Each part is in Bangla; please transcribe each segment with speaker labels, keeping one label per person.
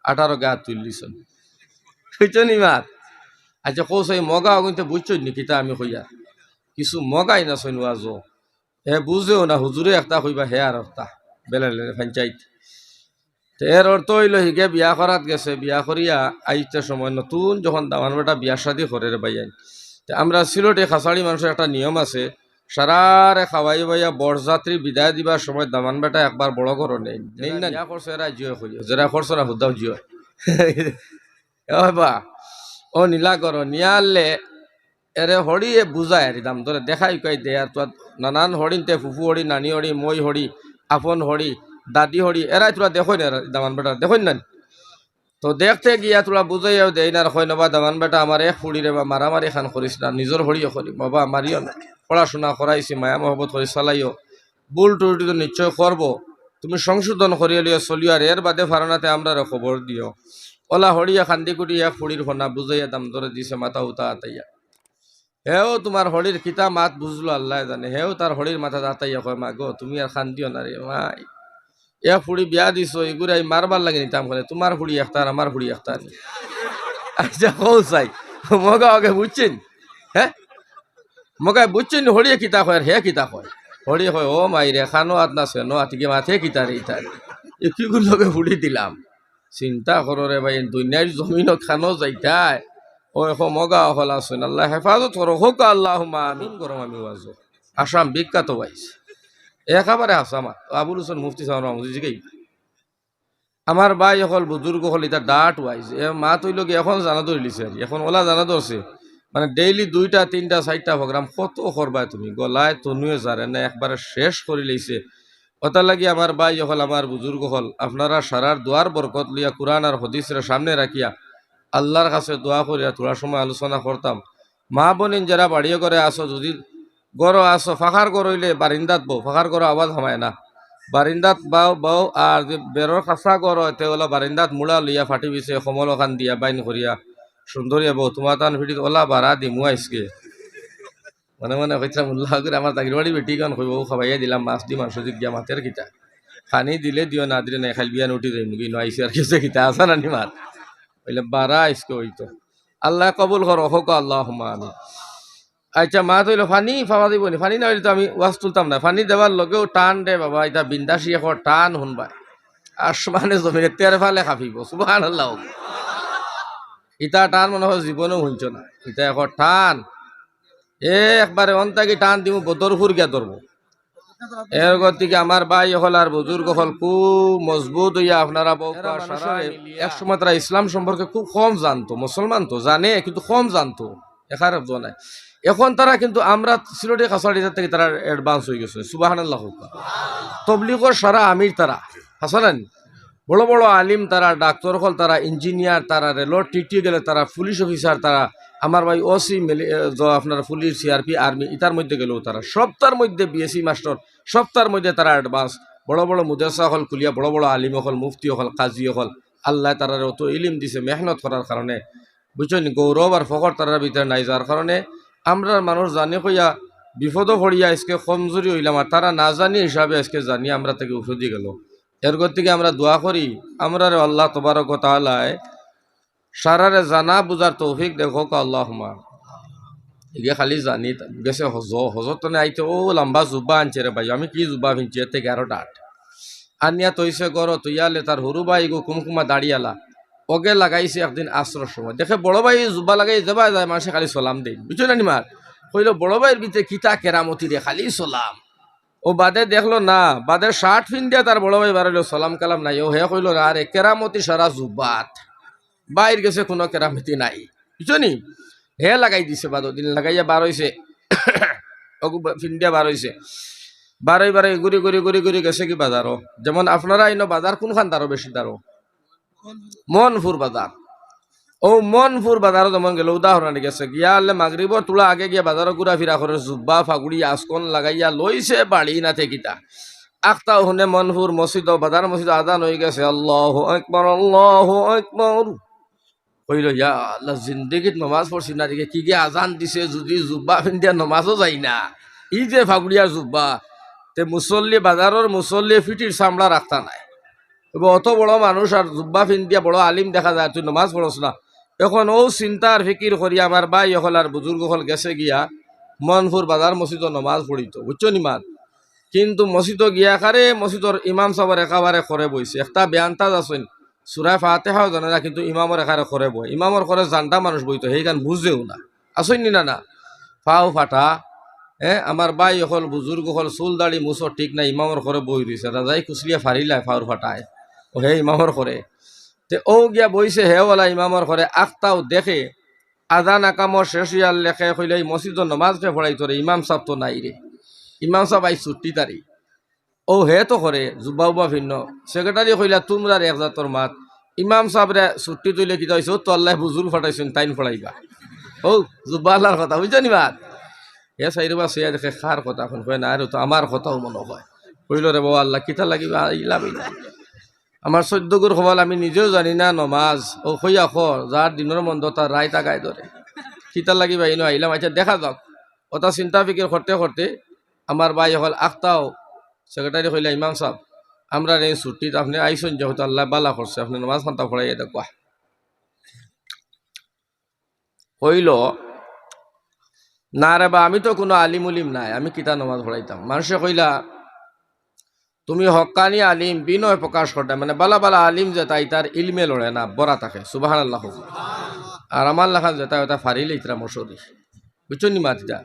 Speaker 1: 18 গা তুললিছন বুঝছো নি মাত আচ্ছা কৌশ এই মগা কিন্তু বুঝছো নি কিতা আমি কইয়া কিছু মগাই না সৈনওয়াজ হে বুঝেও না হুজুরে একটা কইবা হে আর একটা বেলে পঞ্চায়েত এর অর্থ হইল হিগে বিয়া করাত গেছে বিয়া করিয়া আইতে সময় নতুন যখন দামান বেটা বিয়া শাদি করে রে ভাইয়াই আমরা সিলেটে খাসাড়ি মানুষের একটা নিয়ম আছে সারারে খাওয়াই ভাইয়া বরযাত্রী বিদায় দিবার সময় দামান বেটা একবার বড় করো নেই নেই না বিয়া করছে এরা জিও খুঁজে যারা করছো না হুদাও জিও বা ও নীলা করো নিয়া আনলে এরে হড়িয়ে বুঝায় আর দাম ধরে দেখাই কই দে আর তোর নানান হরিণতে ফুফু হরি নানি হরি মই হরি আপন হরি দাদি হরি এরাই তোরা দেখোই না দামান বেটা দেখোই না তো দেখতে গিয়া তোরা বুঝাইও দেই না হয় না বা দামান বেটা আমার এক ফুড়িরে বা মারামারি খান করিস না নিজের হরিও করি বাবা মারিও না পড়াশোনা করাইছি মায়া মহব্বত করি চালাইও ভুল টুটি তো নিশ্চয় করবো তুমি সংশোধন করিয়ে লিও চলিও আর এর বাদে ফারানাতে আমরা খবর দিও ওলা হরিয়া খান্দি কুটি এক ফুড়ির ফোনা বুঝাইয়া দাম ধরে দিছে মাথা উতা আতাইয়া হেও তোমার হরির কিতা মাত বুঝলো আল্লাহ জানে হেও তার হরির মাথা দাতাইয়া কয় মা গো তুমি আর খান দিও না রে মাই এ ফুড়ি বিয়া দিছো এগুলাই মারবার লাগে নিতাম করে তোমার ফুড়ি একটার আমার ফুড়ি একটার আচ্ছা কৌ চাই মগা আগে বুঝছেন হ্যাঁ মগাই বুঝছেন হরিয়ে কিতা কয় আর হে কিতা কয় হরি কয় ও মাই রে খানো আত না সেনো আতিকে মাথে কিতা রে ইতার এ কি লগে ফুড়ি দিলাম চিন্তা করো রে ভাই দুনিয়ার জমিনও খানো যাইতাই ও এখন মগা হল আসেন আল্লাহ হেফাজত করো হোক আল্লাহ আমিন গরম আমি ওয়াজ আসাম বিখ্যাত বাইস একেবারে আসামা আবুল হোসেন মুফতি সাহেব রহমতুল্লাহ আমার ভাই হল বুজুর্গ হল এটা ডাট ওয়াইজ এ মা তৈল কি এখন জানা ধরিলিছে আর এখন ওলা জানা ধরছে মানে ডেইলি 2টা 3টা 4টা প্রোগ্রাম কত করবা তুমি গলায় তনুয়ে যারে না একবারে শেষ করে লইছে ওটা লাগি আমার ভাই হল আমার বুজুর্গ হল আপনারা সারার দোয়ার বরকত লিয়া কোরআন আর হদিসের সামনে রাখিয়া আল্লাহর কাছে দোয়া করিয়া তোরা সময় আলোচনা করতাম মা বোনিন যারা বাড়িয়ে করে আসো যদি গড় আসো ফাঁকার গড়ইলে বারিন্দাত বউ ফাঁকার গড় আওয়াজ হামায় না বারিন্দাত বাও বাও আর যে বেরোর কাঁচা গড় ওলা বারিন্দাত মুড়া লইয়া ফাটি বিছে সমল খান দিয়া বাইন করিয়া সুন্দরিয়া বউ তোমার তান ফিটি ওলা বাড়া দিমু আইসকে মনে মনে কইতাম উল্লাহ করে আমার তাগির বাড়ি বেটি গান কইব খাবাইয়া দিলাম মাছ দি মাংস দি গিয়া মাতের কিতা খানি দিলে দিও না দিলে নাই খাইল বিয়ান উঠি যাই মুগি নইছে আর কিছু কিতা আসা নানি মাত বলে বারা আইসকে হইতো আল্লাহ কবুল করো হোক আল্লাহ আমি আচ্ছা মা তৈল ফানি ফাওয়া দিব নি ফানি না হইলে তো আমি ওয়াজ তুলতাম না ফানি দেওয়ার লগেও টান দে বাবা এটা বিন্দাসি এখন টান শুনবাই আসমানে জমিনে তের ফালে খাফিব সুবহানাল্লাহ ইটা টান মনে হয় জীবনেও শুনছ না ইটা এখন টান একবারে অন্তাকি টান দিব বদরপুর গিয়া ধরবো এর গতিকে আমার ভাই হল আর বুজুর্গ হল খুব মজবুত হইয়া আপনারা এক সময় তারা ইসলাম সম্পর্কে খুব কম জানতো মুসলমান তো জানে কিন্তু কম জানতো এখানে জানায় এখন তারা কিন্তু আমরা সিলেটে কাছাড়িটার থেকে তারা অ্যাডভান্স হয়ে গেছে সুবহানাল্লাহ তবলিগর সারা আমির তারা হাসান বড় বড় আলিম তারা ডাক্তার হল তারা ইঞ্জিনিয়ার তারা রেলর টিটি গেলে তারা পুলিশ অফিসার তারা আমার ভাই ওসি আপনার পুলিশ সিআরপি আর্মি ইতার মধ্যে গেলেও তারা সবটার মধ্যে বিএসসি মাস্টার সবটার মধ্যে তারা অ্যাডভান্স বড় বড় মুদেসা হল কুলিয়া বড় বড় আলিম হল মুফতি হল কাজী হল আল্লাহ তারা অত ইলিম দিছে মেহনত করার কারণে বুঝছেন গৌরব আর ফখর তারার ভিতরে নাই যার কারণে আমরা মানুষ জানি কইয়া বিপদ পড়িয়া আজকে কমজোরি হইলাম আর তারা না জানি হিসাবে আজকে জানি আমরা থেকে উঠে গেল এর থেকে আমরা দোয়া করি আমরা আল্লাহ তবারক ওয়া তাআলায় সারারে জানা বুঝার তৌফিক দেখো আল্লাহ ইগে খালি জানি গেছে হজত আইতে ও লম্বা জুব্বা আনছে রে ভাই আমি কি জুব্বা ভিনছি এর থেকে আরো ডাট আনিয়া তৈছে গড় তৈয়ালে তার হরু ভাই গো কুমকুমা দাঁড়িয়ালা ওগে লাগাইছে একদিন আশ্রর সময় দেখে বড় ভাই জুব্বা লাগাই যাবা যায় মানুষে খালি সালাম দেই বুঝছো না নিমার কইল বড় ভাইয়ের ভিতরে কিতা কেরামতি রে খালি সালাম ও বাদে দেখলো না বাদে শার্ট ফিন দিয়া তার বড় ভাই বাড়াইলো সালাম কালাম নাই ও হে কইল না রে কেরামতি সারা জুব্বাত বাইর গেছে কোনো কেরামতি নাই বুঝছো নি হে লাগাই দিছে বাদ দিন লাগাইয়া বার হইছে ফিন দিয়া বার হইছে বারোই বারে ঘুরি ঘুরি ঘুরি ঘুরি গেছে কি বাজারও যেমন আপনারা ইনো বাজার কোনখান দারো বেশি দারো মনপুর বাজার ও মনপুর বাজারও যেমন গেল উদাহরণ গেছে গিয়া আলে মাগরিব তোলা আগে গিয়া বাজারও ঘুরা ফিরা করে জুব্বা ফাগুড়ি আসকন লাগাইয়া লইছে বাড়ি না থেকিতা আখতা শুনে মনপুর মসজিদ বাজার মসজিদ আজান হয়ে গেছে আল্লাহু আকবার আল্লাহু আকবার কইল ইয়া আল্লাহ জিন্দেগিত নমাজ পড়ছি না দিকে কি গে আজান দিছে যদি জুব্বা পিন্ধিয়া নমাজও যাই না ই যে ফাগুড়িয়ার জুব্বা তে মুসল্লি বাজারের মুসল্লি ফিটির চামড়া রাখতা নাই অত বড় মানুষ আর জুব্বা ফিন্দিয়া বড় আলিম দেখা যায়, তুই নমাজ পড়স না। এখন ও চিন্তার ফিকির করি আমার ভাই হল আর বুজুর্গ হল গেছে গিয়া মনপুর বাজার মসজিদ নমাজ পড়িত, বুঝছো নিমাদ। কিন্তু মসজিদ গিয়া কারে মসজিদর ইমাম সাহেবের একেবারে করে বইছে, একটা বেয়ান্তাজ আছেন সুরায় ফাতেহাও জানে না, কিন্তু ইমামর একারে করে বই, ইমামর করে জানটা মানুষ বইতো, সেইখান বুঝেও না, আসেন না না ফাও ফাটা। আমার বাই হল বুজুর্গ হল চুল দাড়ি মুছো ঠিক নাই, ইমামর করে বই রয়েছে, রাজাই কুচলিয়া ফারিলায় ফাউর ফাটায়, ও হে ইমামর করে। তে ও গিয়া বইছে হেওয়ালা ইমামর করে, আখতাও দেখে আজান আকামর শেষ ইয়ার লেখে হইলে মসজিদর নমাজকে পড়াই তোরে, ইমাম সাহেব তো নাই রে, ইমাম সাহেব আই ছুটি তারি। ও হে তো করে জুব্বা উব্বা ভিন্ন সেক্রেটারি কইলা তোমরার এক জাতর মাত, ইমাম সাহেবরে ছুটি তুলে কি হয়েছে তো আল্লাহ বুজুল ফাটাইছেন তাইন ফড়াইবা। ও জুব্বা আল্লাহর কথা বুঝছো নি বাদ। হে চাইরবা সে দেখে খার কথা এখন কয় না, আর তো আমার কথাও মনে হয়। কইল রে বাবা আল্লাহ কিতা লাগিবা ইলাম ইলাম, আমার 14 গুর খবর আমি নিজেও জানি না নমাজ ও কইয়া খর যার দিনের মন্দ তার রায় তাকায় ধরে, কিতা লাগিবা ইনো আইলাম। আচ্ছা দেখা যাক, ওটা চিন্তা ফিকির করতে করতে আমার ভাই হল আখতাও সেক্রেটারি কইলা ইমাম সাহেব আমরা এই ছুটিতে আপনি আইসন, যেহেতু আল্লাহ বালা করছে আপনি নমাজ খান্তা পড়াই দেখবা। কইল না রে বা আমি তো কোনো আলিম উলিম নাই, আমি কিতা নমাজ পড়াইতাম। মানুষে কইলা তুমি হক্কানি আলিম, বিনয় প্রকাশ করতে, মানে বালা বালা আলিম যে তাই তার ইলমে লড়ে না বড়া থাকে সুবহানাল্লাহ। আর আমার লাখান যেটা ওটা ফারিলে ইতরা মশরি, বুঝছো নি মাতিটা।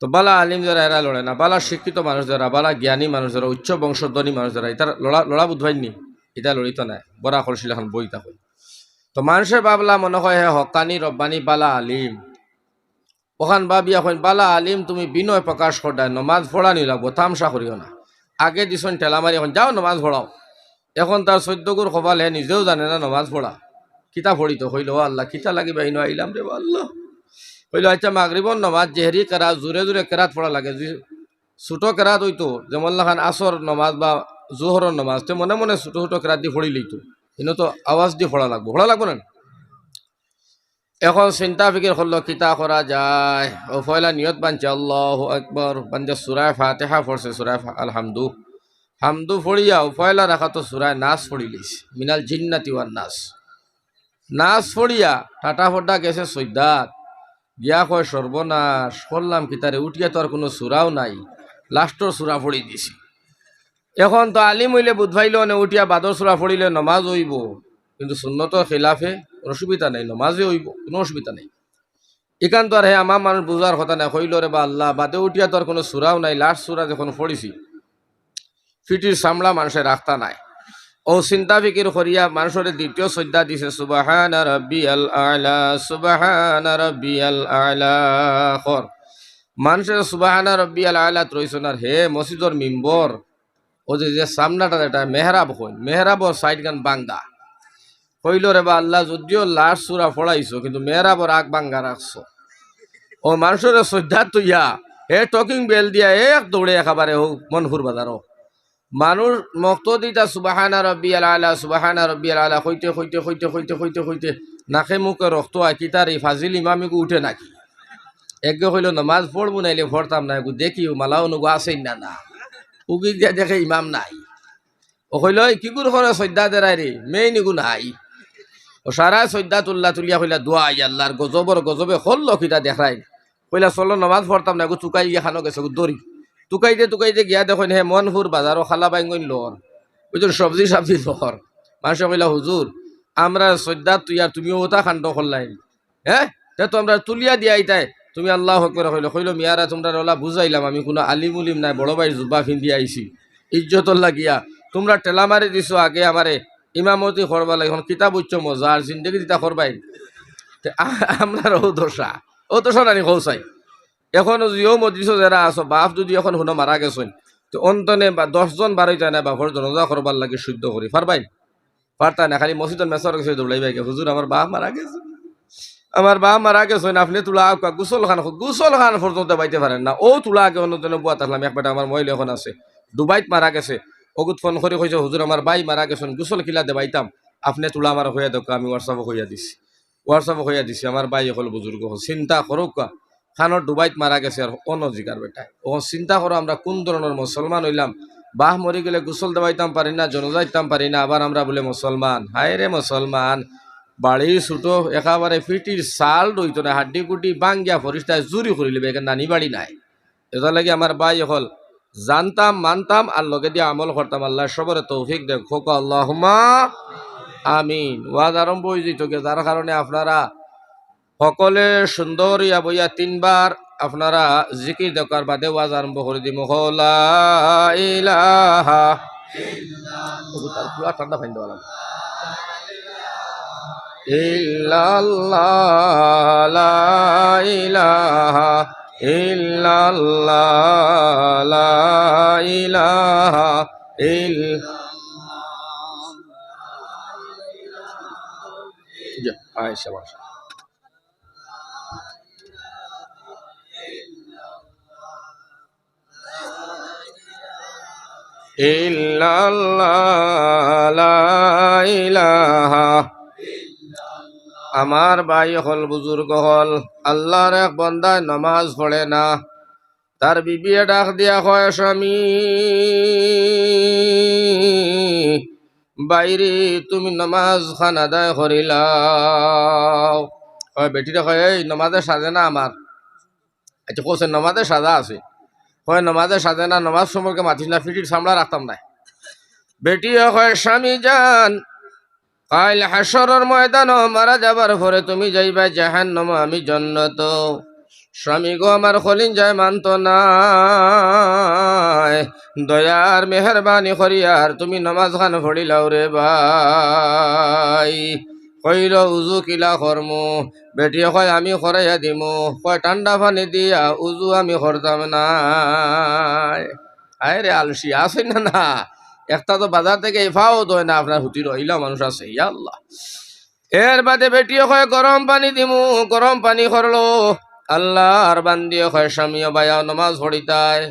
Speaker 1: তো বালা আলিম যারা এরা লড়ে না, বালা শিক্ষিত মানুষ যারা, বালা জ্ঞানী মানুষ যারা, উচ্চ বংশধনী মানুষ যারা, এটার লড়া বুধবাইনি, এটা লড়িত নাই বড়া করছিল এখন বই থাকে। তো মানুষের বাবলা মনে হয় হে হকানি রব্বানি বালা আলিম, ওখান ভাবি এখন বালা আলিম তুমি বিনয় প্রকাশ করায় নমাজ পড়ানি লাগবো, তামসা করিও না। আগে দিছন ঠেলামারি এখন যাও নমাজ পড়াও, এখন তার 14 গুর খবাল হে নিজেও জানে না নমাজ পড়া, কিতা পড়িত হইল আল্লাহ কিতা লাগিবা ইনো আইলাম রে আল্লাহ। হইল আচ্ছা মাগরিবন নমাজ জেহরি কেরাত জোরে জোরে কেরাত পড়া লাগে, ছোটো কেরাত হইতো যেমন লাখান আসর নমাজ বা জোহরের নমাজ, তে মনে মনে ছোটো ছোটো কেরাত দিয়ে পড়ি লইতো, কিন্তু তো আওয়াজ দিয়ে পড়া লাগবো না। এখন চিন্তা ফিকির করলো কিতা করা যায়, ও ফয়লা নিয়ত বানছে আল্লাহু আকবার, বান্দে সূরা ফাতিহা পড়ছে, সূরা আলহামদু হামদু ফড়িয়া ও ফয়লা রাখা তো সূরা নাস পড়ি লিস, মিনাল জিন্নাতি ওয়ান নাস, নাচ ফড়িয়া টাটা ফড্ডা গেছে সৈদাত গিয়া কয় সর্বনাশ করলাম কিতারে, উঠিয়া তো আর কোনো সুরাও নাই, লাস্টর সুরা ফড়ি দিছি। এখন তো আলিম হইলে বুধভাইল নে উঠিয়া বাদর সুরা ফড়িলে নমাজ হইব, কিন্তু সুন্নতর খিলাফে অসুবিধা নাই, নমাজে হইব কোনো অসুবিধা নেই। এখান তো আর হে আমার মানুষ বুঝার কথা নাই, হইল রে বা আল্লাহ বাদে উঠিয়া তো আর কোনো সুরাও নাই, লাস্ট সুরা যখন ফড়িছি ফিটির সামলা মানুষের রাখতা নাই। ও চিন্তা ফিকির করিয়া মানুষের দ্বিতীয় শ্রদ্ধা দিছে সুবহানা রাব্বিয়াল আলা, সুবহানা রাব্বিয়াল আলা কর। মানুষের সুবহানা রাব্বিয়াল আলা ত্রৈছনার হে মসজিদর মিম্বর ও যে সামনাটা এটা মেহরাব হইন, মেহরাবর সাইড গান বাঙ্গা। কইল রে বা আল্লাহ যদিও লাশ চূড়া ফড়াইছো কিন্তু মেহরাবর আগ বাঙ্গা রাখছো। ও মানুষের শ্রদ্ধা তুইয়া হে টকিং বেল দিয়া এক দৌড়ে একেবারে হোক মনপুর বাজারও মানুষ মক্ত দিতা সুবহানা রাব্বিয়াল আলা, সুবহানা রাব্বিয়াল আলা হইতে হইতে হইতে হইতে হইতে হইতে নাকে মুখে রক্ত হয়, কি তার এই ফাজিল ইমামিগু উঠে নাকি। একগে হইল নমাজ পড়বো নাইলে পড়তাম না, দেখি মালাও নুগু আসেন না না উগি দিয়া দেখে ইমাম নাই। ও হইল কি গুর করে শ্রদ্ধা দেরাই রে মেয়ে নিগু নাই। ও সারা শ্রদ্ধা তুল্লা তুলিয়া হইলা দোয়া আল্লাহর গজবর গজবে হল্ল কিতা দেখাই কইলা চলো নমাজ পড়তাম না, চুকাই গিয়ে খানো গেছে দড়ি টুকাইতে গিয়া দেখুন হে মনপুর বাজারও খালা বাইঙ্গন লর বুঝুন সবজি সাবজি লর। মানুষে কইলা হুজুর আমরা শ্রদ্ধা তুই আর তুমিও ওটা খান্ড করলাই, হ্যাঁ তো আমরা তুলিয়া দিয়াই তাই তুমি আল্লাহ করে কইল কইল মিয়ারা তোমরা ওলা বুঝাইলাম আমি কোনো আলিম উলিম নাই, বড় ভাই জুব্বা ফিন্দি আইছি ইজ্জতর লাগিয়া তোমরা টেলা মারি দিছো আগে আমারে ইমামতি করবা লাগে, এখন কিতাব উচ্চ মজা আর জিন্দগি দিতা করবাই। আমরা ও দোষা নানি কৌসাই। এখন জিও মজলিস যারা আছো বাপ যদি এখন শুনো মারা গেছেন তো অন্তনে বা 10 জন 12 জন বাপর জনজা করবার লাগে শুদ্ধ করি পারবাই পারতা না, খালি মসজিদের মেসর গেছে দৌড়াইবাই হুজুর আমার বাপ মারা গেছে, আমার বাপ মারা গেছেন আপনি তুলা গুসল খান পর্যন্ত বাইতে পারেন না। ও তুলা আগে অন্যজনে বুয়া থাকলাম একবারে আমার মহিলা এখন আছে দুবাইত মারা গেছে, অগুত ফোন করে কইছে হুজুর আমার বাই মারা গেছেন গুসল কিলা দেবাইতাম আপনি তুলা আমার হইয়া দেখ, আমি হোয়াটসঅ্যাপে হইয়া দিছি আমার বাই হল বুজুর্গ হল। চিন্তা করো খানোর ডুবাইত মারা গেছে আর অন্য জিকার বেটায়। ও চিন্তা করো আমরা কোন ধরনের মুসলমান হইলাম বাহ মরে গেলে গোসল দেওয়াইতাম পারি না, জনাজা দিতাম পারি না, আবার আমরা বলে মুসলমান। হায় রে মুসলমান, বাড়ির ছোট একেবারে ফিটির সাল রইত না, হাড্ডি কুটি বাঙ্গিয়া ফরিস্তায় জুরি করি লিবে, এখানে নানি বাড়ি নাই। এটা লাগে আমার বাই হল জানতাম মানতাম আর লগে দিয়ে আমল করতাম। আল্লাহ সবরে তৌফিক দেখ, খোকা আল্লাহুম্মা আমিন। ওয়াজ আরম্ভ হয়ে যেত, যার কারণে আপনারা সকলে সুন্দর ইয়া বইয়া তিনবার আপনারা জিকির দেখার বাদে ওয়াজ আরম্ভ করে দিব। লা ইলাহা ইল্লাল্লাহ, পুরা ঠান্ডা ফাইন দেওয়া ইল্লাল্লাহ, লা ইলাহা ইল্লাল্লাহ, লা ইলাহা ইল্লাল্লাহ। আয়েশা মাশা ইল্লাল্লাহ, লা ইলাহা। আমার ভাই হল বুজুর্গ হল, আল্লাহর এক বান্দায় নামাজ পড়ে না, তার বিবিয়ে ডাক দিয়া কয়, স্বামী বাইরে তুমি নামাজ খান আদায় করিলাও। কয় বেটিটা কয়, এই নমাজে সাজে না আমার। আচ্ছা কোসেন নমাজে সাজা আছে? কয় নমাজে সাজে না, নমাজ সম্পর্কে মাতিস না, ফিটির সামলা রাখতাম না। বেটিও কয়, স্বামী যান, কাল হাসরের ময়দান মারা যাবার পরে তুমি যাইবা জাহান্নাম, আমি জান্নাত। স্বামী গো আমার খলিন যায় মানত না, দয়ার মেহরবানি করিয়ার তুমি নামাজ খান পড়িলাও রে ভাই। কইল উজু কিলা করমু? বেটিয়ে কয় আমি করাইয়া দিমু। কয় ঠান্ডা পানি দিয়া উজু আমি করতাম না। আয় রে আলসি আছে না না, একটা তো বাজার থেকে এফাও দয় না, আপনার হুতি রইলা মানুষ আছে। ইয়া আল্লাহ। এর বাদে বেটিও কয় গরম পানি দিমু, গরম পানি করলো। আল্লাহর বান্দিও কয় স্বামীও ভাইয়া নমাজ পড়িতায়।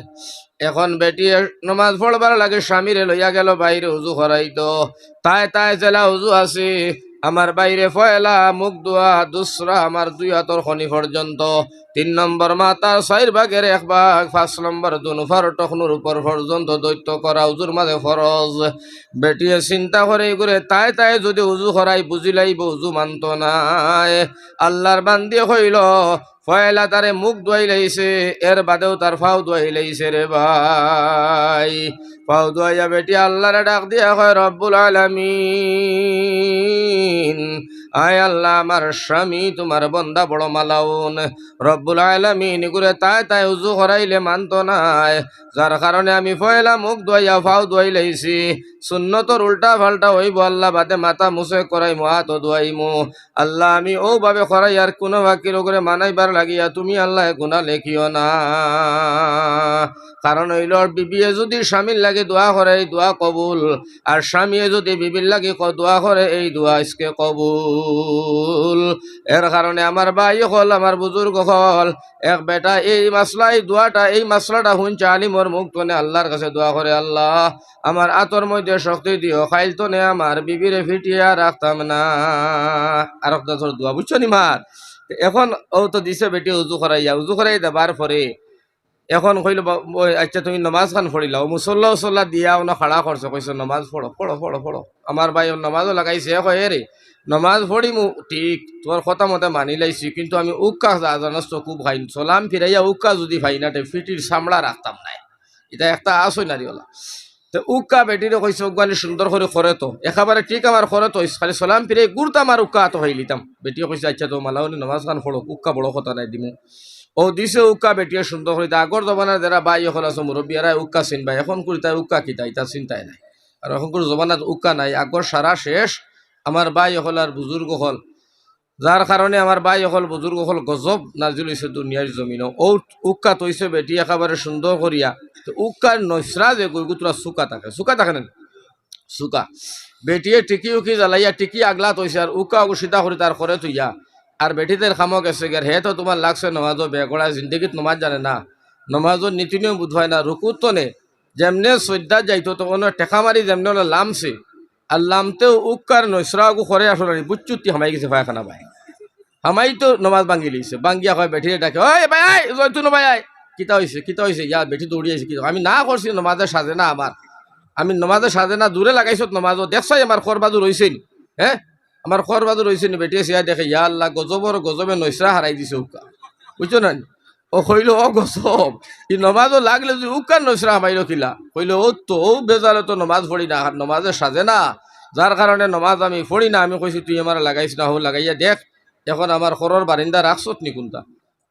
Speaker 1: এখন বেটি নমাজ পড়বার লাগে স্বামীরে লইয়া গেল বাইরে উজু করাইতো। তাই তাই জেলা উজু আছে আমার বাইরে, পয়লা মুখ ধোয়া, দুসরা আমার 2 হাতর খনি পর্যন্ত, 3 নম্বর মাথার 4 ভাগের 1 ভাগ, 5 নম্বর দুনুফার টখনুর উপর পর্যন্ত দৈত্য করা উজুর মাঝে ফরজ। বেটিয়ে চিন্তা করে ঘুরে তাই তাই যদি উজু করাই বুঝিলাইব, উজু মানত নাই। আল্লাহর বান্দি হইল পয়লা তারে মুখ ধোয়াই লাইছে, এর বাদেও তার ফাও ধোয়াই লাইছে রে ভাই। ফাও ধোয়াইয়া বেটি আল্লাহরে ডাক দিয়া কয়, রব্বুল আলামিন, আয় আল্লাহ আমার স্বামী তোমার বন্দা বড় মালাউন। রব্বুল আলামিন করে তাই তাই উজু করাইলে মানত নাই, যার কারণে আমি পয়লা মুখ ধোয়াইয়া ফাও ধোয়াই লাইছি। সুন্নতর উল্টা ফাল্টা হইব, আল্লাহ বাদে মাথা মুছে করাইমু, হাত ধোয়াইমু। আল্লাহ আমি ও ভাবে করাই আর কোনো বাকির করে মানাইবার লাগিয়া তুমি আল্লাহ গুনাহ লেখিও না। কারণ হইল বিবিয়ে যদি স্বামীর লাগে দোয়া করে এই দোয়া কবুল, আর স্বামীয়ে যদি বিবির লাগে দোয়া করে এই দোয়া আজকে কবুল। এর কারণে আমার ভাই হল, আমার বুজুর্গ হল, এক বেটা এই মাসলা, এই দোয়াটা, এই মাসলাটা শুনছে আলিমর মুখ তনে আল্লাহর কাছে দোয়া করে, আল্লাহ আমার আতর মধ্যে শক্তি দিও, খাইল তনে আমার বিবিরে ফিটিয়া রাখতাম না। আর একটা দোয়া বুঝছো নি মার। এখন ও তো দিছে বেটি উজু করাই দেবার পরে এখন কইল, আচ্ছা তুমি নমাজ খান পড়িলাও, মুসল্লা উসল্লা দিয়া ওনা খাড়া করছো, কইছো নমাজ পড়ো পড়ো পড়ো পড়ো। আমার ভাই নমাজও লাগাইছে, কয় রে নমাজ পড়িমু ঠিক, তোর কথা মতে মানি লাইছি, কিন্তু আমি উক্কা জানাস তো খুব ভাই, চলাম ফিরাইয়া উক্কা যদি ভাই না ফিটির সামলা রাখতাম নাই। এটা একটা আসই নারিওলা। তো উক্কা বেটিরে কইছে উগানি সুন্দর করে তো একেবারে ঠিক আমার করে তো, খালি সালাম ফিরে গুড়তাম আর উক্কা তো হইলিতাম। বেটিও কইছে আচ্ছা তো মালাউনি নমাজ খান পড়ো, উক্কা বড় কথা নাই দিমু। ও দিছে উক্কা বেটিয়ে সুন্দর করে। আগর জমানার যারা বাই এখন আছে মুরব্বীরা উক্কা চিনবা, এখন করি তাই উক্কা কি তাই তার চিন্তাই নাই। আর এখন করে জমানার উক্কা নাই, আগর সারা শেষ। আমার বাই হল আর বুজুর্গ হল, যার কারণে আমার বাই হল বুজুর্গ হল গজব নাজিল হয়েছে দুনিয়ার জমিন। ও উক্কা তৈছে বেটি একেবারে সুন্দর করিয়া। তো উক্কার নসরা যে গুতুরা চুকা থাকে না চুকা, বেটিয়ে টিকি উকি জ্বালাইয়া টিকি আগলা তৈছে, আর উক্কা সিধা করি তার করে তুইয়া। আর বেটিদের খামো গেছে গের, হে তো তোমার লাগছে নমাজও বেগড়া, জিন্দগিত নমাজ জানে না, নমাজও নীতি নিয়ম বুধবাই না। রুকুত তো নে যেমনে শ্রদ্ধা যাইতো তখন টেকা মারি যেমনে লামছে, আর লামতেও উক্কার নসরাগু করে আসলে বুচ্চুতি হামাই গেছে পায়খানা ভাই, হামাই তো নমাজ ভাঙ্গি লিছে। ভাঙ্গিয়া হয় বেটিরে ডাকে, ওই ভাই আয় জয়তুন ভাই আয়, কিতা হয়েছে ইয়া বেটি দৌড়ি আছে, কি আমি না করছি নমাজের সাজে না আমার। আমি নমাজে সাজে না দূরে লাগাইছত নমাজও দেখছাই আমার খর বাজু রইছেন হ্যাঁ আমার খর বাজু রইছেন বেটিয়ে সিয়া দেখে ইয়া আল্লাহ গজবর গজবে নৈসরা হারাই দিছে উকা বুঝছো না ও কইল ও গজব ই নমাজও লাগলে যদি উকার নৈসরা হামাইল কিলা কইল ও তো ও বেজালে তো নমাজ পড়ি না নমাজে সাজে না যার কারণে নমাজ আমি পড়ি না আমি কইছি তুই আমার লাগাইছ না হো লাগাইয়া দেখ এখন আমার খরর বারিন্দা রাখছত নি কোনটা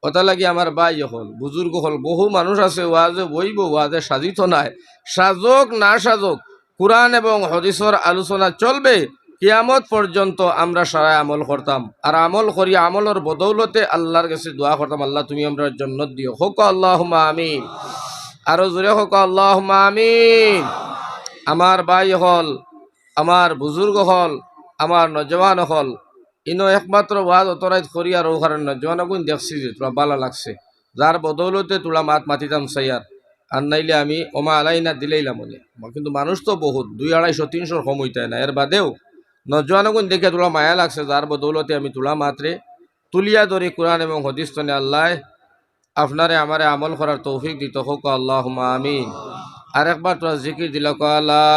Speaker 1: কথা লাগি আমার বাই হল বুজুর্গ হল বহু মানুষ আছে ওয়াজে বইব ওয়াজে সাজিত নাই সাজক না সাজক কোরআন এবং হদিসর আলোচনা চলবে কিয়ামত পর্যন্ত আমরা সারা আমল করতাম আর আমল করি আমলের বদৌলতে আল্লাহর কাছে দোয়া করতাম আল্লাহ তুমি আমরা জান্নাত দিও হোক আল্লাহুম্মা আমিন আরো জোরে হোক আল্লাহুম্মা আমিন আমার ভাই হল আমার বুজুর্গ হল আমার নজওয়ান হল ইনো একমাত্র ওয়াজ অতরাইত করি আর ও কারণ নজওয়ান গুণ দেখছি যে তোরা ভালো লাগছে যার বদৌলতে তোলা মাতিতাম সাইয়ার আর নাইলে আমি ওমা আলাইনা দিলেইলাম মনে কিন্তু মানুষ তো বহুত 200-250-300 সময়টাই না এর বাদেও নজওয়ান গুণ দেখে তোলা মায়া লাগছে যার বদৌলতে আমি তোলা মাত্রে তুলিয়া ধরি কোরআন এবং হদিস তনে আল্লাহ আপনারে আমারে আমল করার তৌফিক দিত হোক আল্লাহুম্মা আমিন আর একবার তোরা জিকির দিল লা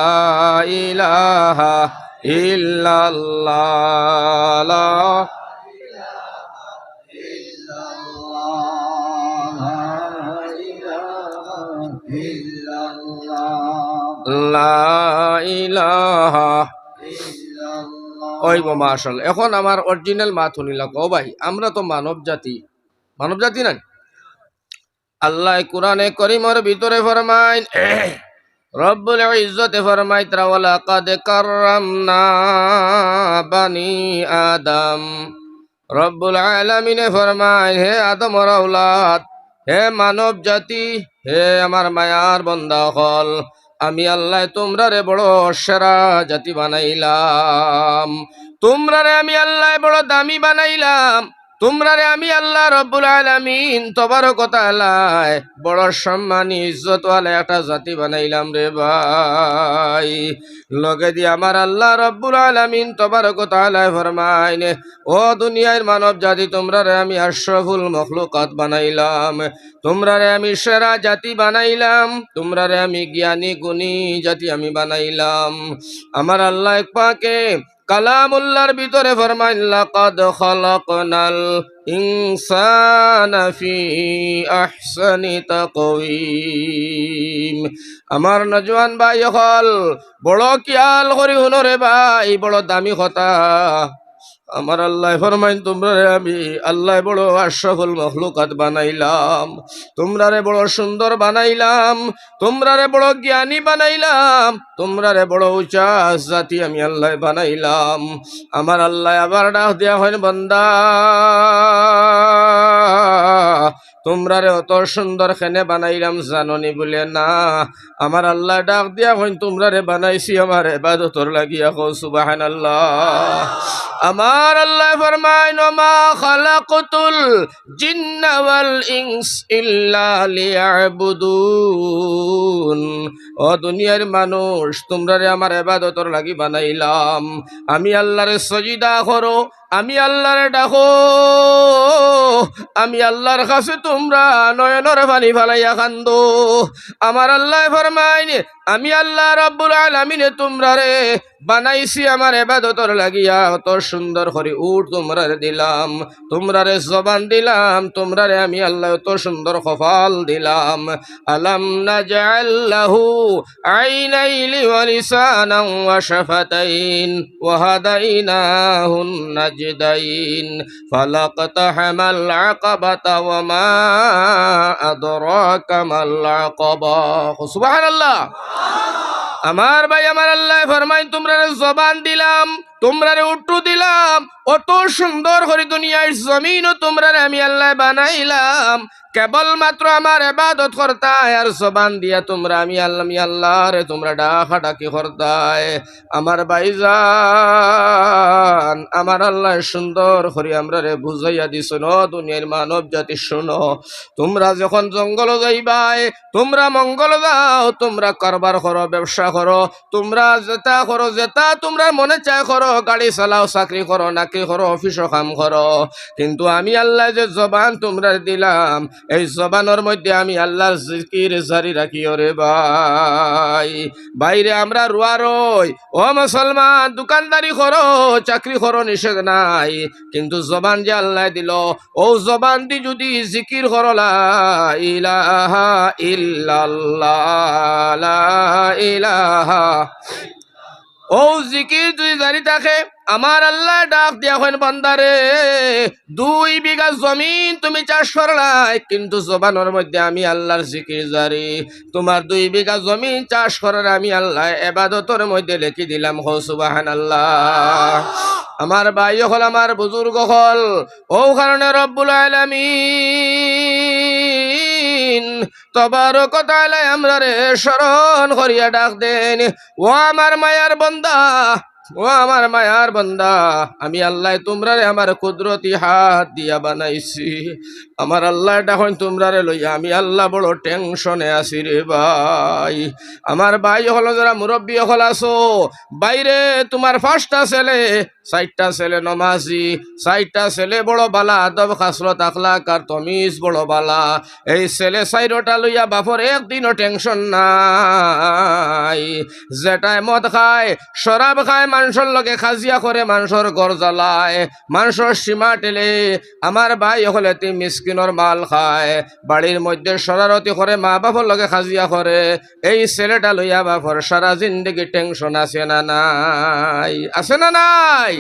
Speaker 1: ইলাহা ইল্লাল্লাহ লা ইলাহা ওই মাশাআল্লাহ এখন আমার অরিজিনাল মাত শুনিলা ও ভাই আমরা তো মানব জাতি না আল্লাহ কোরআনে করিমের ভিতরে ফরমায় রব্বুল ইজ্জতে ফরমায় ওয়ালা কাদ কাররামনা বানি আদম রব্বুল আলামিনে ফরমায় হে আদমের আওলাদ হে মানব জাতি হে আমার মায়ার বান্দা হল আমি আল্লাহ তোমরারে বড় সেরা জাতি বানাইলাম তোমরারে আমি আল্লাহ বড় দামি বানাইলাম তোমরারে আমি আল্লাহ রব্বুল আলামিন তবারক ওয়া তাআলা বড় সম্মানী ইজ্জতওয়ালা একটা জাতি বানাইলাম রে ভাই লগে দি আমার আল্লাহ রব্বুল আলামিন তবারক ওয়া তাআলা ফরমায় ও দুনিয়ার মানব জাতি তোমরারে আমি আশরাফুল মখলুকাত বানাইলাম তোমরারে আমি সেরা জাতি বানাইলাম তোমরারে আমি জ্ঞানী গুণী জাতি আমি বানাইলাম আমার আল্লাহ পাকে কালামুল্লাহর ভিতরে ফরমায় লাকাদ খালাকনাল ইনসানা ফি আহসানি তাকওয়িম আমার নজওয়ান ভাই হল বড় খেয়াল করি হুনরে ভাই বড় দামি কথা আমার আল্লাহ ফরমাইন তোমরারে আমি আল্লাহ বড় আশরাফুল মখলুকাত বানাইলাম তোমরারে বড় সুন্দর বানাইলাম তোমরারে বড় জ্ঞানী বানাইলাম তোমরারে বড় উঁচা জাতি আমি আল্লাহ বানাইলাম আমার আল্লাহ আবার ডাক দেয়া হয় বান্দা তোমরারে অত সুন্দর খেনে বানাইলাম জাননি বলে না আমার আল্লাহ ডাক দিয়া হয় তোমরারে বানাইছি আমার ইবাদতর লাগিয়া কও সুবহানাল্লাহ আমার আল্লাহ ফরমায় মা খালাকতুল জিন্না ওয়াল ইনস ইল্লা লিয়াবুদুন ও দুনিয়ার মানুষ তোমরারে আমার ইবাদতর লাগি বানাইলাম আমি আল্লাহরে সাজদা করো আমি আল্লাহরে ডাকো আমি আল্লাহর কাছে তোমরা নয়নের পানি ফালাইয়া কান্দো আমার আল্লাহ ফরমায় আমি আল্লাহ রব্বুল আলামিন তোমরারে বানাইছি আমার ইবাদতর লাগিয়া অত সুন্দর করে উট তোমরারে দিলাম তোমরারে জবান দিলাম তোমরারে আমি আল্লাহ অত সুন্দর কপাল দিলাম আলাম নাজআল লাহু আইনাইনি ওয়া লিসানান ওয়া শাফাতাইন ওয়া হাদাইনাহুন নাজদাইন ফালাকতাহামাল আকাবাতা ওয়া মা আদরাকা মাল আকাবা সুবহানাল্লাহ আমার ভাই আমার আল্লাহ ফরমায় তোমরারে জবান দিলাম তোমরারে উট্টু দিলাম অত সুন্দর করে দুনিয়ার জমিনও তোমরারে আমি আল্লাহ বানাইলাম কেবলমাত্র আমার ইবাদত করতায় আর জবান দিয়া তোমরা আমি আল্লাহ রে তোমরা ডাকাডাকি করতায় আমার ভাইজান আমার আল্লাহ সুন্দর করে আমরা রে বুঝাইয়া দিছ ন দুনিয়ার মানব জাতি শোনো তোমরা যখন জঙ্গল যাইবাই তোমরা মঙ্গল যাও তোমরা কারবার করো ব্যবসা করো তোমরা যেটা তোমরা মনে চায় করো গাড়ি চালাও চাকরি করো নাকি করো অফিসও কাম করো কিন্তু আমি আল্লাহ যে জবান তোমরা দিলাম এই জবানের মধ্যে আমি আল্লাহর জিকির জারি রাখি রে ভাই বাইরে আমরা রুয়া রই ও মুসলমান দোকানদারি করো চাকরি করো নিষেধ নাই কিন্তু জবান যে আল্লাহ দিল ও জবান দি যদি জিকির করো লা ইলাহা ইল্লাল্লাহ লা ইলাহা ও জিকির যদি জারি থাকে আমার আল্লাহ ডাক দিয়া হইন বান্দারে 2 বিঘা জমিন তুমি চাষ করলাই কিন্তু জবানের মধ্যে আমি আল্লাহর জিকির জারি তোমার 2 বিঘা জমিন চাষ করার আমি আল্লাহ ইবাদতের মধ্যে লিখি দিলাম হো সুবহানাল্লাহ আমার ভাই হল আমার বুজুর্গ হল ও কারণে রব্বুল আলামিন তবারক ওয়া তাআলা আমরা রে শরণ করিয়া ডাক দেন ও আমার মায়ার বান্দা ও আমার মায়ার বান্দা আমি আল্লাহ তোমরারে আমার কুদরতি হাত দিয়া বানাইছি আমার আল্লাহ ডাকন তোমরারে লইয়া আমি আল্লাহ বড় টেনশনে আছি রে ভাই আমার ভাই হলো যারা মুরব্বী হল আছো বাইরে তোমার 5টা ছেলে 4টা ছেলে নমাজি 4টা ছেলে বড় বালা আদব খাসরত আখলাক আর তমিজ বড় বালা এই ছেলে 4টা লইয়া বাপর একদিনও টেনশন নাই যেটায় মদ খায় শরাব খায় মানুষের লগে খাজিয়া করে মানুষের ঘর জ্বালায় মানুষের সীমা টেলে আমার ভাই হলে তি মিসকিনের মাল খায় বাড়ির মধ্যে শরারতি করে মা বাপর লগে খাজিয়া করে এই ছেলেটা লইয়া বাপর সারা জিন্দগি টেনশন আছে না নাই আছে না নাই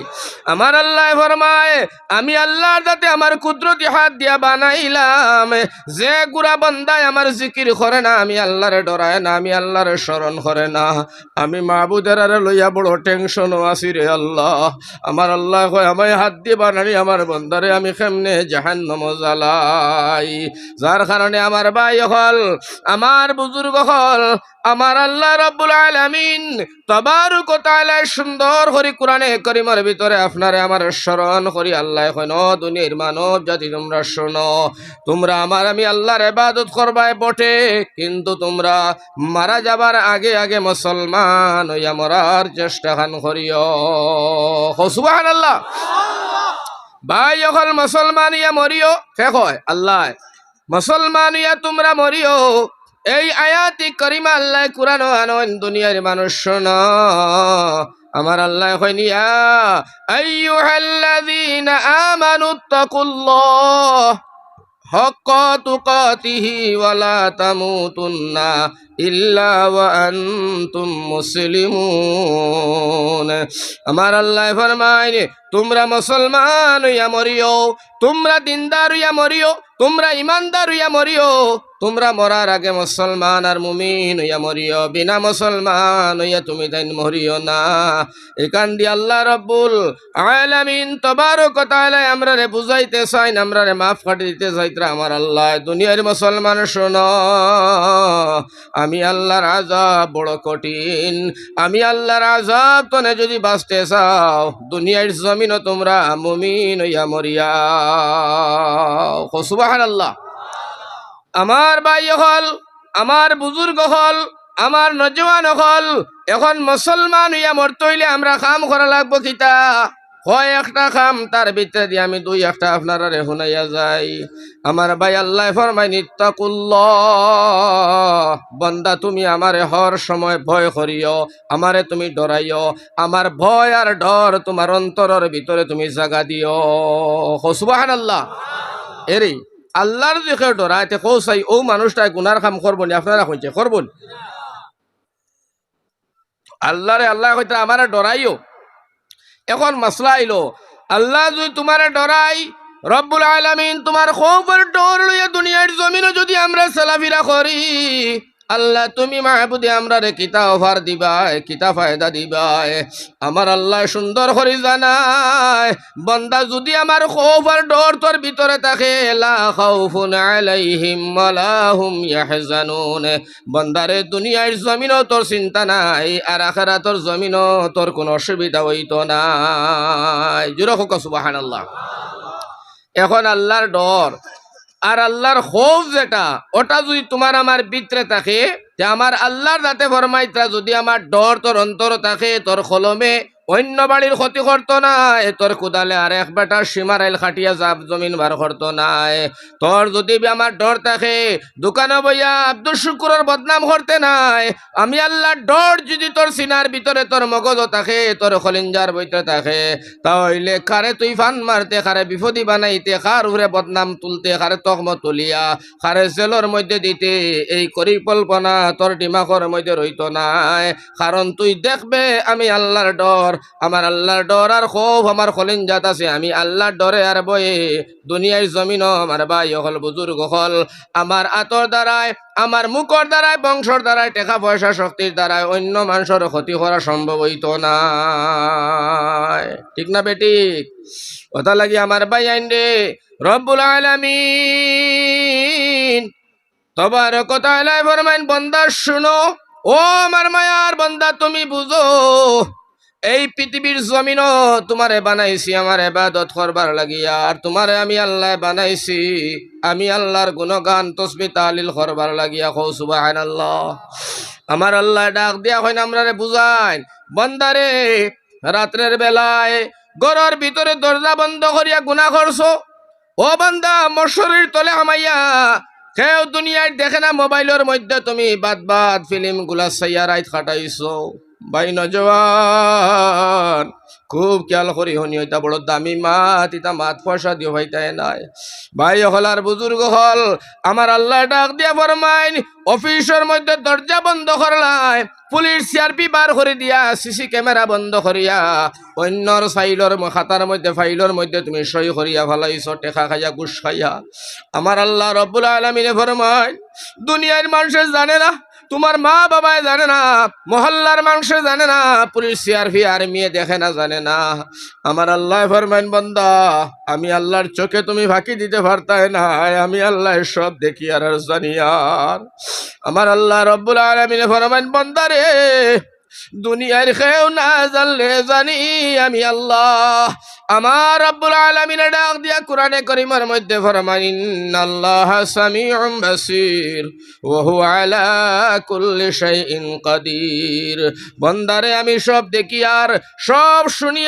Speaker 1: আমার আল্লাহ ফরমায় আমি আল্লাহর দাতে আমার কুদরতি হাত দিয়া বানাইলাম যে গুড়া বান্দায় আমার জিকির করে না আমি আল্লাহরে ডরায় না আমি আল্লাহরে স্মরণ করে না আমি মাহবুদের লইয়া বড় টেনশন আছি রে আল্লাহ আমার আল্লাহ কয় আমায় হাত দিয়ে বানানি আমার বন্দারে আমি কেমনে জাহান্নাম জ্বালাই যার কারণে আমার ভাই হল আমার বুজুর্গ হল আমার আল্লাহ রব্বুল আলামিন তাবারক ওয়া তাআলা সুন্দর করে কোরআনে কারীমের ভিতরে আপনারে আমার স্মরণ করি আল্লাহ কয় ন দুনিয়ার মানব জাতি তোমরা শোনো তোমরা আমার আমি আল্লাহর ইবাদত করবাই বটে কিন্তু তোমরা মারা যাবার আগে আগে মুসলমান হইয়া মরার চেষ্টা খান করিও সুবহানাল্লাহ ভাই হল মুসলমান ইয়া মরিও কে কয় আল্লাহ মুসলমান ইয়া তোমরা মরিও এই আয়াতি করিমা আল্লাহ কুরআন আনন দুনিয়ার মানুষ শোনো আমার আল্লাহ কইনি ইয়া আইয়ুহাল্লাযীনা আমানুত্তাকুল্লাহ হাক্কা তুকাতিহি ওয়া লা তামুতুন্না ইল্লা ওয়া আনতুম মুসলিমুন আমার আল্লাহ ফরমায় তোমরা মুসলমান হইয়া মরিও তোমরা দিনদার হইয়া মরিও তোমরা ইমানদার হইয়া মরিও তোমরা মরার আগে মুসলমান আর মুমিন হইয়া মরিও বিনা মুসলমান হইয়া তুমি তাই মরিও না এখান দিয়ে আল্লাহ রব্বুল আলামিন তাবারক ওয়া তাআলা আমরারে বুঝাইতে চাই আমরারে মাফ করে দিতে চাইত্রা আমার আল্লাহ দুনিয়ার মুসলমান শোনো আমি আল্লাহর আযাব বড় কঠিন আমি আল্লাহর আযাব তনে যদি বাঁচতে চাও দুনিয়ার জমিনও তোমরা মুমিন হইয়া মরিয়া সুবহানাল্লাহ আমার ভাই হল আমার বুজুর্গ হল আমার নজওয়ান হল এখন মুসলমান হইয়া মরতে হইলে আমরা কাম করা লাগবো কিতা হয় একটা কাম তার ভিতরে দিয়ে আমি 2-1টা আপনারা শুনাইয়া যাই আমার ভাই আল্লাহ ফরমায় ইত্তাকুল্লাহ বান্দা তুমি আমারে হর সময় ভয় করিও আমারে তুমি ডরাইও আমার ভয় আর ডর তোমার অন্তরের ভিতরে তুমি জাগা দিও সুবহানাল্লাহ এরে আল্লাহর দিকে ডরাইতে কৌসাই ও মানুষটা গুনার কাম করবো নি আপনারা কইছে করবো আল্লাহরে আল্লাহ কইতে আমারে ডরাইও এখন মাসলা আইলো আল্লাহ যদি তোমারে ডরাই রব্বুল আলামিন তোমার খৌফের ডর লইয়া দুনিয়ার জমিনে যদি আমরা চলাফেরা করি আল্লাহ তুমি মাহবুদে আমরা রে কিতা অফার দিবাই কিতা ফায়দা দিবাই আমার আল্লাহ সুন্দর করে জানায় বান্দা যদি আমার খৌফ আর ডর তোর ভিতরে থাকে লা খাউফুন আলাইহিম ওয়ালা হুম ইয়াহজানুন বান্দারে দুনিয়ার জমিনও তোর চিন্তা নাই আর আখিরাতের জমিনও তোর কোনো অসুবিধা হইতো না জোরে হোক সুবহানাল্লাহ। এখন আল্লাহর ডর আর আল্লাহর খৌফ যেটা, ওটা যদি তোমার আমার ভিতরে থাকে, যে আমার আল্লাহর দাতে ফরমাইতা যদি আমার ডর তোর অন্তর থাকে, তোর কলমে অন্য বাড়ির ক্ষতি করতো নাই, তোর কুদালে আর এক বেটার সীমারাইল খাটিয়া জাপ জমিন বার করতো নাই। তোর যদি আমার ডর থাকে, দোকানে বইয়া আব্দুল শুকুরের বদনাম করতে নাই। আমি আল্লাহর ডর যদি তোর সিনার ভিতরে, তোর মগজ থাকে, তোর খলিঞ্জার ভিতরে থাকে, তাহলে কারে তুই ফান মারতে, কারে বিপদী বানাইতে, কার উরে বদনাম তুলতে, কারে তকমত তুলিয়া কারে জেলর মধ্যে দিতে, এই পরিকল্পনা তোর দিমাগের মধ্যে রইতো নাই। কারণ তুই দেখবে আমি আল্লাহর ডর, আমার আল্লাহর ডর আর খৌফ আমার খলিঞ্জাত আছে। আমি আল্লাহর ডরে আর বয়ে দুনিয়ার জমিন আমার ভাই হল, বুজুর্গ হল, আমার আতর দ্বারায়, আমার মুখর দ্বারায়, বংশর দ্বারায়, টাকা পয়সা শক্তির দ্বারায় অন্য মানুষের ক্ষতি করা সম্ভব হইতো না। ঠিক না বেঠিক? কথা লাগি আমার ভাই আইন রে, রব্বুল আলামিন তবারক ওয়া তাআলা ফরমাইন, বান্দা শুনো, ও আমার মায়ার বান্দা, তুমি বুঝো এই পৃথিবীর জমিন তোমারে বানাইছি আমার ইবাদত করবার লাগিয়া, আর তোমারে আমি আল্লাহ বানাইছি আমি আল্লাহর গুণগান তসবিহ তাহলিল করবার লাগিয়া। কও সুবহানাল্লাহ। আমার আল্লাহ ডাক দিয়া কইন আমরারে বুঝাইন, বান্দারে রাত্রের বেলায় ঘরের ভিতরে দরজা বন্ধ করিয়া গুনাহ করছো, ও বান্দা মশারির তলে হামাইয়া, কেউ দুনিয়ায় দেখে না, মোবাইলের মধ্যে তুমি বাদ বাদ ফিল্ম গুলা চাইয়া রাইত কাটাইছো। ভাই নজওয়ান খুব খেয়াল করি শুনি, ওইটা বড় দামি মাত, ইটা মাত পয়সা দিও ভাইটাই নাই। ভাই হল আর বুজুর্গ হল, আমার আল্লাহ ডাক দিয়া ফরমাইন, অফিসের মধ্যে দরজা বন্ধ করলাই, পুলিশ সিআরপি বার করে দিয়া, সিসি ক্যামেরা বন্ধ করিয়া, অন্যর ফাইলর খাতার মধ্যে ফাইলর মধ্যে তুমি সই করিয়া ফেলাইছো, টেকা খাইয়া ঘুষ খাইয়া। আমার আল্লাহ রব্বুল আলামিনে ফরমাইন, দুনিয়ার মানুষে জানে না, তোমার মা বাবায় জানে না, মহল্লার মানুষে জানে না, পুলিশ সিআরপি আর্মি দেখে না, জানে না। আমার আল্লাহ ফরমাইন, বান্দা আমি আল্লাহর চোখে তুমি ফাঁকি দিতে পারতাই না, আমি আল্লাহ সব দেখি আর জানি। আর আমার আল্লাহ রব্বুল আলামিন ফরমাইন, বান্দা রে দুনিয়ার কেউ না জানলে জানি আমি আল্লাহ। আমার রব্বুল আলামিন ডাক দিয়া কোরআনে কারীমের মধ্যে ফরমান, ইন্নাল্লাহা সামিউম বাসীর ওয়া হুয়া আলা কুল্লি শাইইন কাদির। বান্দারে আমি সব দেখি আর সব শুনি,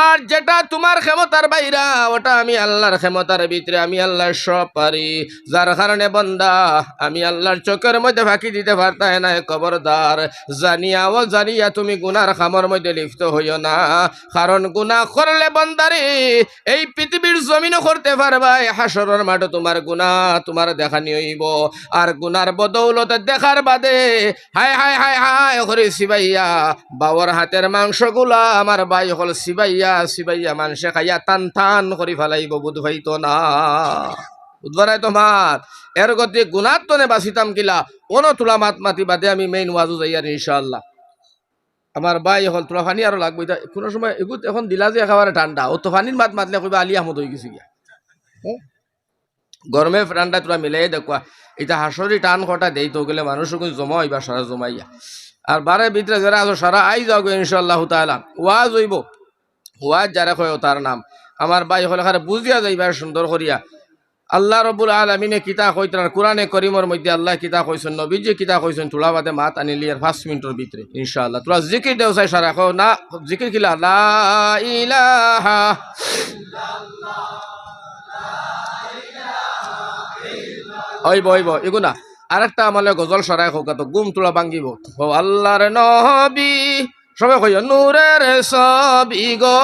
Speaker 1: আর যেটা তোমার ক্ষমতার বাইরা ওটা আমি আল্লাহর ক্ষমতার ভিতরে, আমি আল্লাহ সব পারি। যার কারণে বান্দা আমি আল্লাহর চোখের মধ্যে ফাঁকি দিতে পারতাই না। খবরদার, জানিয়া ও জানিয়া তুমি গুনার খামর মধ্যে লিপ্ত হইও না, কারণ গুনাহ করলে বান্দারে এই পৃথিবীর জমিনও করতে পারবাই, হাসরের মাঠে তোমার গুনাহ তোমার দেখানি হইব। আর গুনার বদৌলতে দেখার বাদে হায় হায় হায় হায় করে সিবাইয়া বাবার হাতের মাংসগুলা আমার ভাই হল সিবাইয়া সিবাইয়া মানুষে খাইয়া টান টান করে ফেলাইব, বুধ হইতো না, বুধবারাই তোমার এর গতি গুনার তনে বাঁচিতাম কিলা। কোনো তোলা মাত মাতি বাদে আমি মেইন ওয়াজু যাই আর ইনশাআল্লাহ। আমার ভাই হল তোলা পানি আরো লাগবে, কোনো সময় এগুত এখন দিলা যে একেবারে ঠান্ডা, ও তো পানির মাত মাতলে কইবা আলী আহমদ হয়ে গেছি গিয়া। গরমে ঠান্ডা তোরা মিলাই দেখবা, এটা হাসরি টান কটা দেই তো গেলে মানুষ জমা হইবা, সারা জমাইয়া। আর বারের ভিতরে যারা আছো সারা আই যাও ইনশাআল্লাহ তাআলা। ওয়াজ হইব, ওয়াজ যারা কয় তার নাম আমার ভাই হল এখানে বুঝিয়া যাইবা সুন্দর করিয়া। আল্লাহ রব্বুল আলামিনে কিতা কইতার কোরআনে কারীমের মধ্যে আল্লাহ কিতা কইছেন, নবীজি কিতা কইছেন, তোলা বাদে মাত আনিলি আর 5 মিনিটের ভিতরে ইনশাআল্লাহ। তোরা জিকির দেও চাই সারা কও না, জিকির কিলা লা ইলাহা হইব হইব এগুনা। আরেকটা আমালে গজল সরাই হোক, তো গুম তোলা ভাঙ্গিব। ও আল্লাহর নবী সবাই কইও, নূরের ছবি গো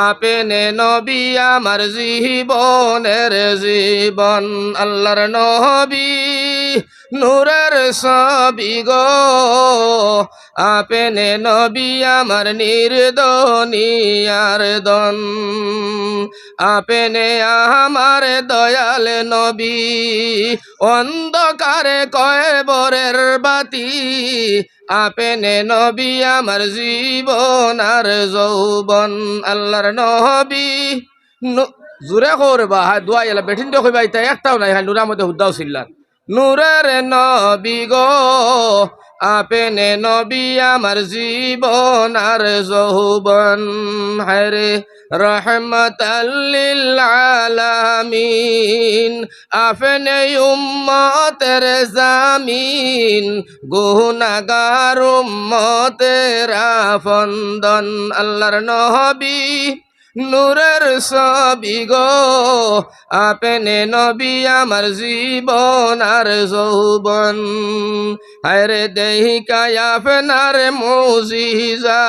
Speaker 1: আপনে নবী আমার জীবনের জীবন। আল্লাহর নবী নূরের ছবি গো আপনে নবী আমার নির্দনিয়ার দন। আপনে আমার দয়াল নবী অন্ধকারে কয়বরের বাতি। আপনে নবী আমার জীবন আর যৌবন। আল্লাহর নবী জোরে করবা দোয়া এলা বেঠিন তো কইবা, এটা একটাও নাই, হ্যাঁ নুরার মধ্যে হুদ্দাও ছিল্লার। নূরের নবী গো আপনি নবী আমার জীবন আর যৌবন হরে রহমতাল লিল আলামিন আপনি উম্মতের জামিন গুনাহগার উম্মতের আফন্দন আল্লাহর নবী নূরের ছবি গো আপনি নবী আমার জীবন আর যৌবন হায়রে দেহিকায় আপনার মুজিজা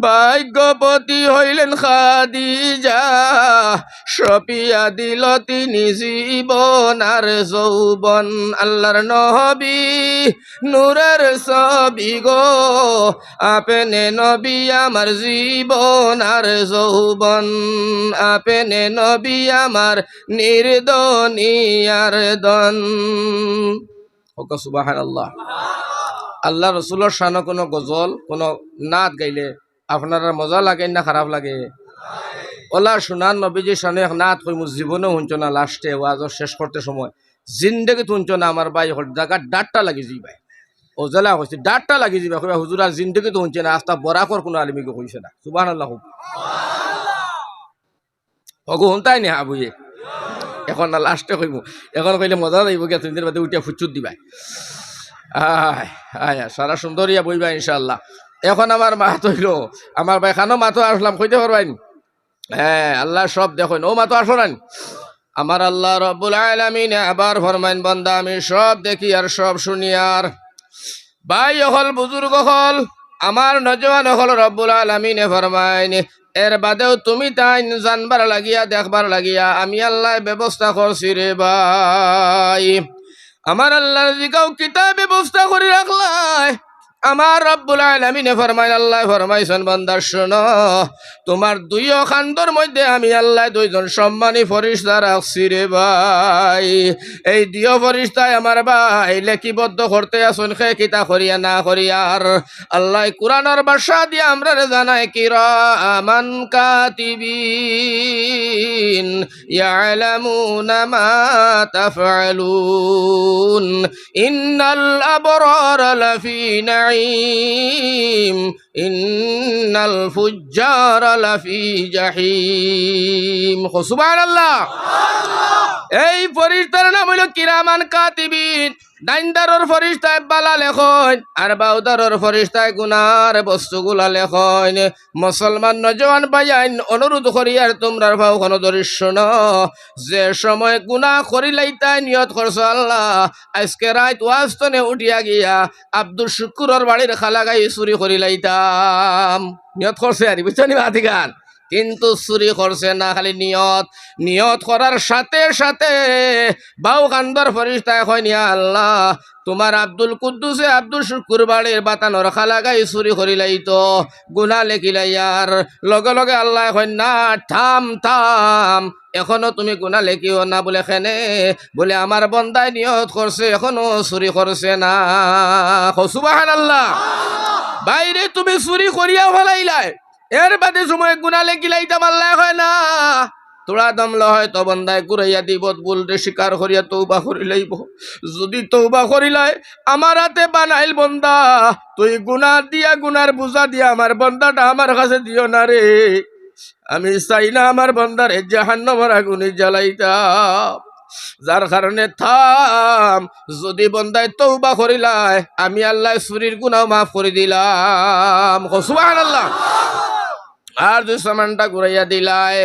Speaker 1: ভাগ্যবতী হইলেন খাদিজা সপিয়া দিল তিনি জীবন আর যৌবন আল্লাহর নবী নূরের ছবি গো আপনি নবী আমার জীবন আর যৌবন আপনি নবী আমার নির্দনিয়ার দন ওকে সুবহানাল্লাহ। আল্লাহ রসুলের শানে কোনো গজল কোনো নাত গাইলে আপনারা মজা লাগে না খারাপ লাগে? ওলা শোনার নবীজির শানে নাত কই মোর জীবনেও শুনছ না, লাস্টে ওয়াজর শেষ করতে সময় জিন্দগি শুনছ না আমার ভাই হল জায়গা ডাটটা লাগি যাইবাই ও জেলা কইছে ডাটটা লাগি যাইবা কইবা হুজুর আর জিন্দগি তো শুনছে না আস্তা বরাকর কোনো আলিমিকে কইছে না সুবহানাল্লাহ ওগো শুনতাই নি হাবুয়ে এখন না লাস্টে কইব এখন কইলে মজা যাইব গিয়া তুমি বাদে উঠিয়া ফুচুত দিবাই আয় আয় সারা সুন্দরিয়া বইবা ইনশাআল্লাহ। এখন আমার মাত হইল আমার ভাই খানো মাতো আসলাম কইতে পারবাইন? হ্যাঁ আল্লাহ সব দেখুন ও মাতো আসলেন আমার আল্লাহ রব্বুল আলামিন আবার ফরমাইন বান্দা আমি সব দেখি আর সব শুনি আর ভাই হল বুজুর্গ হল আমার নজওয়ান হল রব্বুল আলামিনে ফরমাইন এর বাদেও তুমি তাই জানবার লাগিয়া দেখবার লাগিয়া আমি আল্লাহ ব্যবস্থা করছি রে ভাই আমার আল্লাহ জিগাও কিতাব ব্যবস্থা করে রাখলাই আমার রব্বুল আলামিনে ফরমাইন আল্লাহ ফরমাইছেন বান্দা শোনো তোমার দুই খান্দর মধ্যে আমি আল্লাহ দুইজন সম্মানী ফেরেশতা রাখছি রে ভাই এই দুই ফেরেশতায় আমার ভাই লিপিবদ্ধ করতে আসুন খে কিতা করিয়া না করিয়ার আল্লাহ কুরআনের ভাষা দিয়ে আমরা জানায় কিরামান কাতিবিন ইয়ালামুনা মা তাফআলুন ইন্নাল আবরারা লাফি নাঈম ইন্নাল ফুজ্জারা লাফি জাহিম সুবহানাল্লাহ। এই ফেরেশতার নাম হলো কিরামান কাতিবিন ডাইনদারর ফেরেশতায় বালা লেখন আর বাউদারর ফেরেশতায় গুনার বস্তুগুলা লেখন মুসলমান নজওয়ান ভাইয়ান অনুরোধ করি আর তোমরা ভাও কোন দৃশ্য ন যে সময় গুনাহ করিলাইতাই নিয়ত করছো আল্লাহ আজকে রাত ওয়াজতনে উঠিয়া গিয়া আব্দুল শুকুরর বাড়ির খালা গাই চুরি করিলাইতাম নিয়ত করছে আর বুঝছনি বাতিগান কিন্তু চুরি করছে না খালি নিয়ত করার সাথে সাথে বাউ কান্দর ফেরেশতা কয় ইয়া আল্লাহ তোমার আব্দুল কুদ্দুসে আব্দুল শুকুর বাড়ির বাতানোর খালা গাই চুরি করিলাই তো গুনাহ লেখিলাইয়ার লগে লগে আল্লাহ কয় না থাম এখনো তুমি গুনাহ লেখিও না বলে খেনে বলে আমার বন্দায় নিয়ত করছে এখনো চুরি করছে না সুবহানাল্লাহ। বাইরে তুমি চুরি করিয়া ফেলাইলাই এর বাদে সময় গুনাহ লেখিলাইতাম আল্লাহ হয় না তোরা দমলা হয় তো বন্দায় কুরাইয়া দিব বলতে স্বীকার করিয়া তৌবা করিলাইব যদি তৌবা করিলাই আমার হাতে বানাইল বন্দা তুই গুনাহ দিয়া গুনার বুঝা দিয়া আমার বন্দাটা আমার কাছে দিও না রে আমি চাই না আমার বন্দারে জাহান্নামের আগুনে জ্বালাইতাম যার কারণে থাম যদি বন্দায় তৌবা করিলাই আমি আল্লাহ চুরির গুনাহ মাফ করে দিলাম সুবহানাল্লাহ। আর দুই সামানটা ঘুরাইয়া দিলাই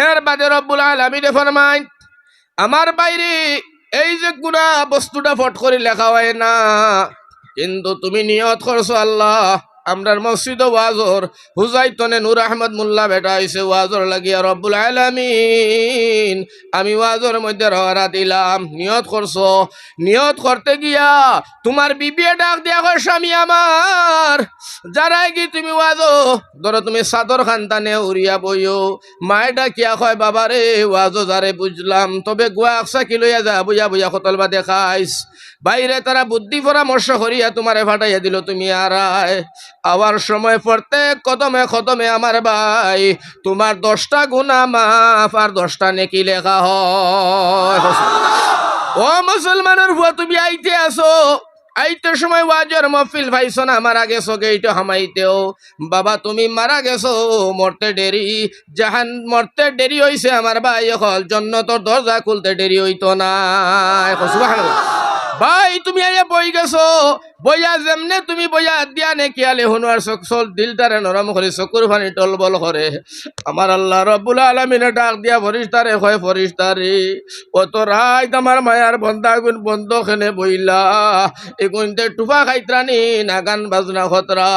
Speaker 1: এর বাদে রব্বুল আলামিন ফরমায় আমার বাইরে এই যে গুনাহ বস্তুটা ফট করে লেখা হয় না কিন্তু তুমি নিয়ত করছো আল্লাহ আমরার মসজিদ ওয়াজর হুজাইতনে নূর আহমদ মোল্লা বেটা আইছে ওয়াজর লাগিয়া রব্বুল আলামিন আমি ওয়াজর মধ্যে রওনা দিলাম নিয়ত করছো নিয়ত করতে গিয়া তোমার বিবিয়ে ডাক দিয়া কয় স্বামী আমার যারাই কি তুমি ওয়াজো ধরো তুমি চাদর খানতানে উড়িয়া বইও মায়ে ডাকিয়া কয় বাবা রে ওয়াজো যারে বুঝলাম তবে গুয়া আকসা কি লইয়া যা বইয়া বইয়া কতলবা দেখাইস বাইরে তারা বুদ্ধি পরামর্শ করিয়া তোমারে ফাটাইয়া দিল তুমি আরায় আবার সময় পড়তে কদমে কদমে আমার ভাই তোমার 10টা গুনাহ মাফ আর 10টা নেকি লেখা হয়। ও মুসলমানের ভুয়া তুমি আইতে আসো আইতে সময় ওয়াজের মহফিল ভাইছো না মারা গেছো গেইটো হামাইতেও বাবা তুমি মারা গেছো মরতে দেরি জাহান মরতে দেরি হইছে আমার ভাই হল জান্নাতের দরজা খুলতে দেরি হইতো না সুবহানাল্লাহ ভাই তুমি আইয়া বই গেছো বইয়া যেমনে তুমি বইয়া দিয়া নে কিয়ালে হুনওয়ার চকসল দিলটারে নরম করে চকুর পানি টলবল করে আমার আল্লাহ রব্বুল আলামিনে ডাক দিয়া ফরিস্তারে কয় ফরিস্তারে কত রাত আমার মায়ার বন্ধা গুণ বন্ধ খেনে বইলা এগুনতে টুপা খাইত্রানি না গান বাজনা খতরা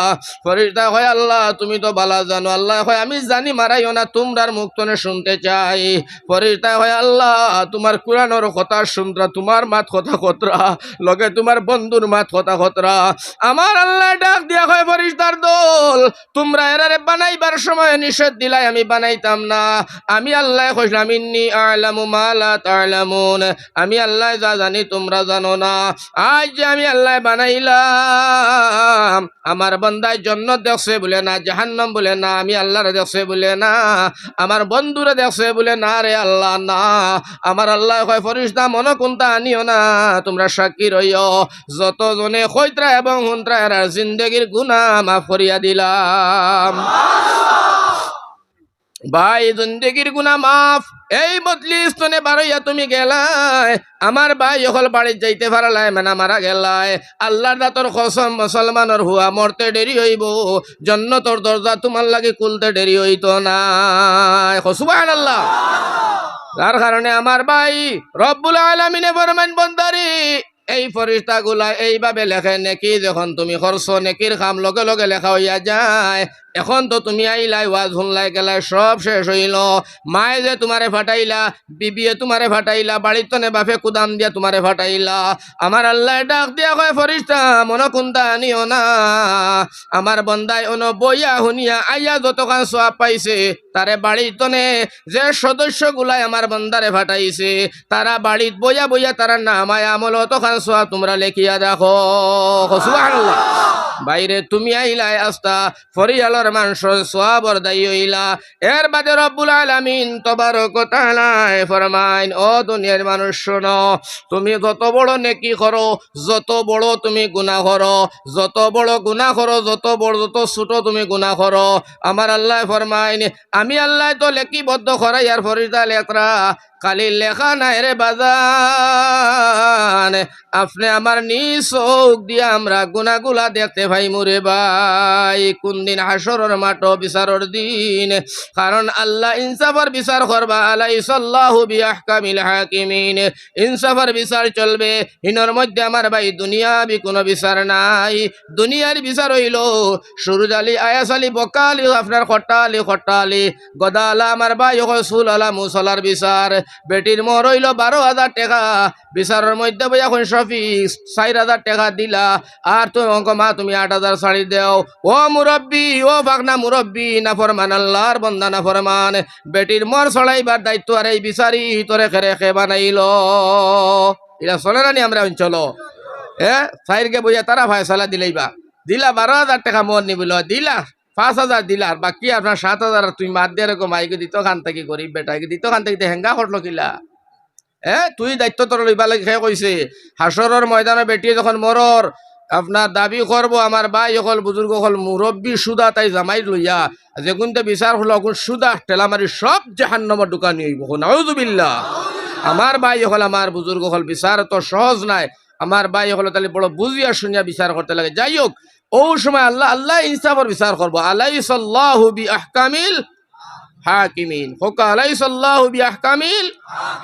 Speaker 1: ফরিস্তা কয় আল্লাহ তুমি তো বালা জানো আল্লাহ কয় আমি জানি মারাইও না তোমরার মুক্তনে শুনতে চাই ফরিস্তা কয় আল্লাহ তোমার কুরআনের কথা শুনরা তোমার মাত কথা খতরা লগে তোমার বন্ধুর মাত কথা খতরা আমার আল্লাহ ডাক দিয়া কয় ফরিস্তার দল তোমরা এরারে বানাইবার সময় নিষেধ দিলাই আমি বানাইতাম না আমি আল্লাহ কইলাম ইন্নী আ'লামু মা লা তা'লামুন আমি আল্লাহ যা জানি তোমরা জানো না আজ যে আমি আল্লাহ বানাইলাম আমার বান্দায় জান্নাত দেখছে বলে না জাহান্নাম বলে না আমি আল্লাহরে দেখছে বলে না আমার বন্ধুরে দেখছে বলে না রে আল্লাহ না আমার আল্লাহ কয় ফরিস্তা মনে কোনটা আনিও না তোমরা সাক্ষী রইও যতজনে কইত্রা এবং হুনত্রা এরার জিন্দেগির গুনাহ মাফ করিয়া দিলাম ভাই জিন্দেগির গুনাহ মাফ এই মজলিস তনে বারইয়া তুমি গেলাই আমার ভাই হল বাড়ি যাইতে পারলাই মানে মারা গেলাই আল্লাহর দাতর কসম মুসলমানের হুয়া মরতে দেরি হইব জান্নাতের দরজা তোমার লাগি খুলতে দেরি হইতো না সুবহানাল্লাহ তার কারণে আমার ভাই রব্বুল আলামিনে ফরমান বন্দারি এই ফরিস্তাগুলা এইভাবে লেখে নেকি যখন তুমি করছো নেকির কাম লগে লগে লেখা হইয়া যায় এখন তো তুমি আইলাই ওয়াজ শুনলাই গেলাই সব শেষ হইল মায়ে যে তোমারে ফাটাইলা বিবিয়ে তোমারে ফাটাইলা বাড়ির তনে বাপে কুদাম দিয়া তোমারে ফাটাইলা আমার আল্লাহ ডাক দিয়া কয় ফরিস্তা মনে কোনটা আনিও না আমার বন্দায় অন বইয়া শুনিয়া আইয়া যতখান সোয়াব পাইছে তারে বাড়ির তনে যে সদস্যগুলাই আমার বন্দারে ফাটাইছে তারা বাড়িত বইয়া বইয়া তারা নামায় আমল অতখান সোয়াব তোমরা লেখিয়া দেখো সুবহানাল্লাহ বাইরে তুমি আইলাই আস্তা ফরিয়ালর মানুষ সোয়াবর দায়ী হইলা এর বাদে রব্বুল আলামিন তবারক ওয়া তাআলা ফরমাইন ও দুনিয়ার মানুষ শোনো তুমি যত বড় নেকি করো যত বড় তুমি গুনাহ করো যত বড় গুনাহ করো যত বড় যত ছোট তুমি গুনাহ করো আমার আল্লাহ ফরমাইন আমি আল্লাহ তো লেখিবদ্ধ করাই আর ফরিদা লেখরা খালি লেখা নাই রে বাজান আপনি আমার নিজ চোখ দিয়ে আমরা গুনাহগুলা দেখতে ভাই মুরে ভাই কোন দিন হাসরের মাঠ বিচারের দিন কারণ আল্লাহ ইনসাফের বিচার করবা আলাইসাল্লাহু বিআহকামিল হাকিমিন ইনসাফের বিচার চলবে হিনর মধ্যে আমার ভাই দুনিয়াবি কোনো বিচার নাই দুনিয়ার বিচার হইল সুরুজ আলী আয়াস আলী বকালি আপনার খট্টালি গদালা আমার ভাই সুল আলা মুসলার বিচার বেটির মর হইল 12,000 টাকা বিচারের মধ্যে বই এখন শফিক 4,000 টাকা দিলা আর তুমি অঙ্ক মা তুমি 8,000 শাড়ি দেও ও মুরব্বী ও ফাকনা মুরব্বী না ফরমান আল্লাহর বন্দা না ফরমান বেটির মর ছড়াইবার দায়িত্ব আর এই বিচারি তোরে খেরে বানাইল এটা চলে না নি আমরা অঞ্চল সাইরকে বইয়া তারা ফায়সালা দিলেইবা দিলা 12,000 টাকা মর নিবিল দিলা 5,000 দিলার বাকি আপনার 7,000 তুমি মাত দিয়ে এরকম আইকে দিত খান থেকে গরিব বেটাকে দিত খান থেকে হেঙ্গা করলো কিলা তুই দায়িত্ব তোর লইবা লাগে সে কইছে হাসরের ময়দানে বেটিয়ে যখন মরর আপনার দাবি করবো আমার ভাই হল বুজুর্গ হল মুরব্বী সুদা তাই জামাই লইয়া যে কোনটা বিচার হলো এখন সুদা ঠেলামারি সব জাহান্নামের দোকানি হইব নাউজুবিল্লাহ আমার ভাই হল আমার বুজুর্গ হল বিচার তো সহজ নাই আমার ভাই হলো তাহলে বড় বুঝিয়া শুনিয়া বিচার করতে লাগে যাই হোক ও সময় আল্লাহ ইনসাফের বিচার করবো আলাইসাল্লাহু বিআহকামিল হাকিমিন হোকা আলাইসাল্লাহু বিআহকামিল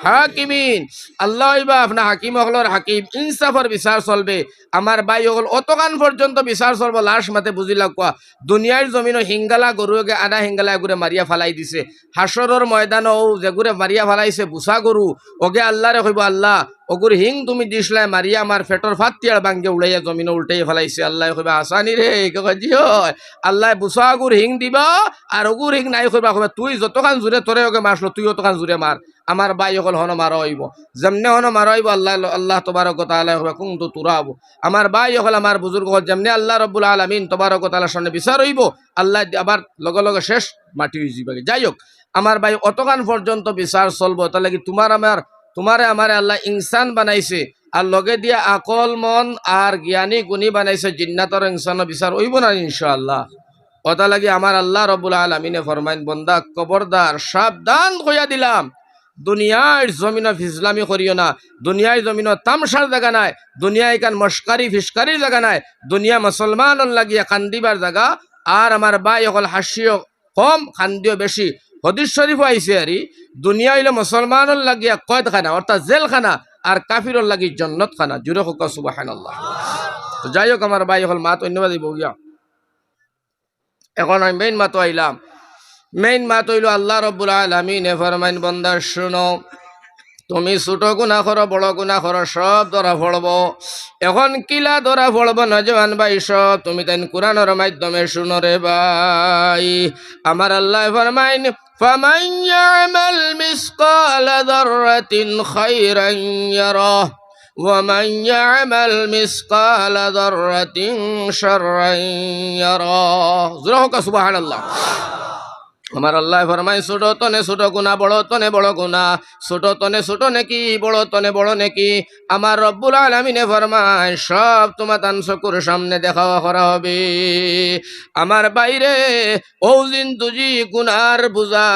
Speaker 1: হাকিমিন আল্লাহ বা আপনার হাকিম হকলর হাকিম ইনসাফের বিচার চলবে আমার ভাই হল অতকান পর্যন্ত বিচার চলবো লাশ মাতে বুঝিলা কোয়া দুনিয়ার জমিনও হিঙ্গালা গরুকে আধা হিঙ্গালা এগুরে মারিয়া ফালাই দিছে হাসরের ময়দানও যেগুরে মারিয়া ফালাইছে বুসা গরু ওকে আল্লাহরে কইব আল্লাহ ওগুর হিং তুমি দিসলাই মারিয়া আমার ফেটর ফাতিয়ার বাঙ্গে উড়াইয়া জমিনে উল্টাই ফেলাইছে আল্লাহ কইবা আসানি রে জি হয় আল্লাহ বুসা গুর হিং দিবা আর ওগুর হিং নাই কইবা কইবা তুই যতখান জুড়ে তোরে ওকে মারলো তুই অতখান জুড়ে মার আমার ভাই অকল হন মারা হইব যেমনে হন মারা হইব আল্লাহ তবারক তাআলা কইবা কুনতু তুরাব আমার ভাই অকল আমার বুজুর্গ হল যেমনে আল্লাহ রাব্বুল আলামিন তবারক তাআলার সামনে বিচার হইব আল্লাহ আবার লগে লগে শেষ মাটি হয়ে যাবে যাই হোক আমার ভাই অতখান পর্যন্ত বিচার চলবো তাহলে কি তোমারে আমারে আল্লাহ ইনসান বানাইছে আর লগে দিয়া আকল মন আর জ্ঞানী গুণী বানাইছে জিন্নাতর ইনসান বিচার হইব না ইনশাআল্লাহ। কথা লাগি আমার আল্লাহ রব্বুল আলামিনে ফরমাইন, বন্দা খবরদার সাবধান কইয়া দিলাম, দুনিয়ার জমিন ফিজলামি করিও না। দুনিয়ার জমিন তামসার জায়গা নাই, দুনিয়ায় কান মস্কারি ফিসকারির জায়গা নাই। দুনিয়া মুসলমান লাগিয়া কান্দিবার জায়গা। আর আমার ভাই অকল হাসিও কম, খান্দিও বেশি। হদিস শরীফ আইছে আরি, দুনিয়া হইলে মুসলমানের লাগিয়া কয়েদখানা অর্থাৎ জেলখানা, আর কাফিরর লাগি জন্নত খানা। জুড়ে হোক সুবহানাল্লাহ। তো যাই হোক আমার ভাই হল মাত ধন্যবাদ দিব গিয়া। এখন আমি মেইন মাতো আইলাম। মেইন মাত হইল আল্লাহ রব্বুল আলামিনে ফরমাইন, বান্দা শুনো, তুমি ছোট গুনাহ করো বড় গুনাহ করো সব ধরা পড়ব। এখন কিলা ধরা পড়ব নজওয়ান ভাই সব তুমি তাই কোরআনের মাধ্যমে শুনো রে ভাই। আমার আল্লাহ ফরমাইন, ফামান ইয়ামাল মিসকালা যাররাতিন খায়রান ইয়ারাহ ওয়া মান ইয়ামাল মিসকালা যাররাতিন শাররান ইয়ারাহ। জোরে হোক সুবহানাল্লাহ। আমার আল্লাহ ফরমায়, ছোট তনে ছোট গুনাহ, বড় তনে বড় গুনাহ। ছোট তনে ছোট নেকি, বড় তনে বড় নেকি, আমার রব্বুল আলামিনে ফরমায় সব তোমার তান চকুর সামনে দেখা করা হবে। আমার বাইরে ওজিন তুজি গুনার বুঝা,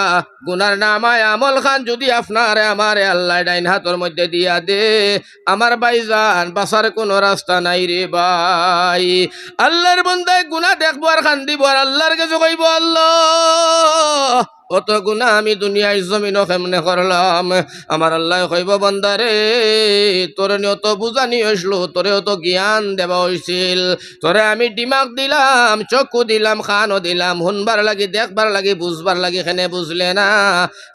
Speaker 1: গুনার নামায় আমল খান যদি আপনারে আমারে আল্লাহ ডাইন হাতের মধ্যে দিয়া দে, আমার ভাইজান বাসার কোনো রাস্তা নাই রে ভাই। আল্লাহর বান্দায় গুনাহ দেখবো আর খান দিব, আর আল্লাহর কাছে কইব, আল্লাহ অত গুণা আমি দুনিয়ার জমিন কেমনে করলাম। আমার আল্লাহ কইব, বান্দারে তোরে অত বুঝানি হইছিল, তোরে অত জ্ঞান দেওয়া হয়েছিল, তোরে আমি দিমাগ দিলাম, চক্ষু দিলাম, খানও দিলাম, শুনবার লাগি, দেখবার লাগি, বুঝবার লাগি, এখানে বুঝলে না।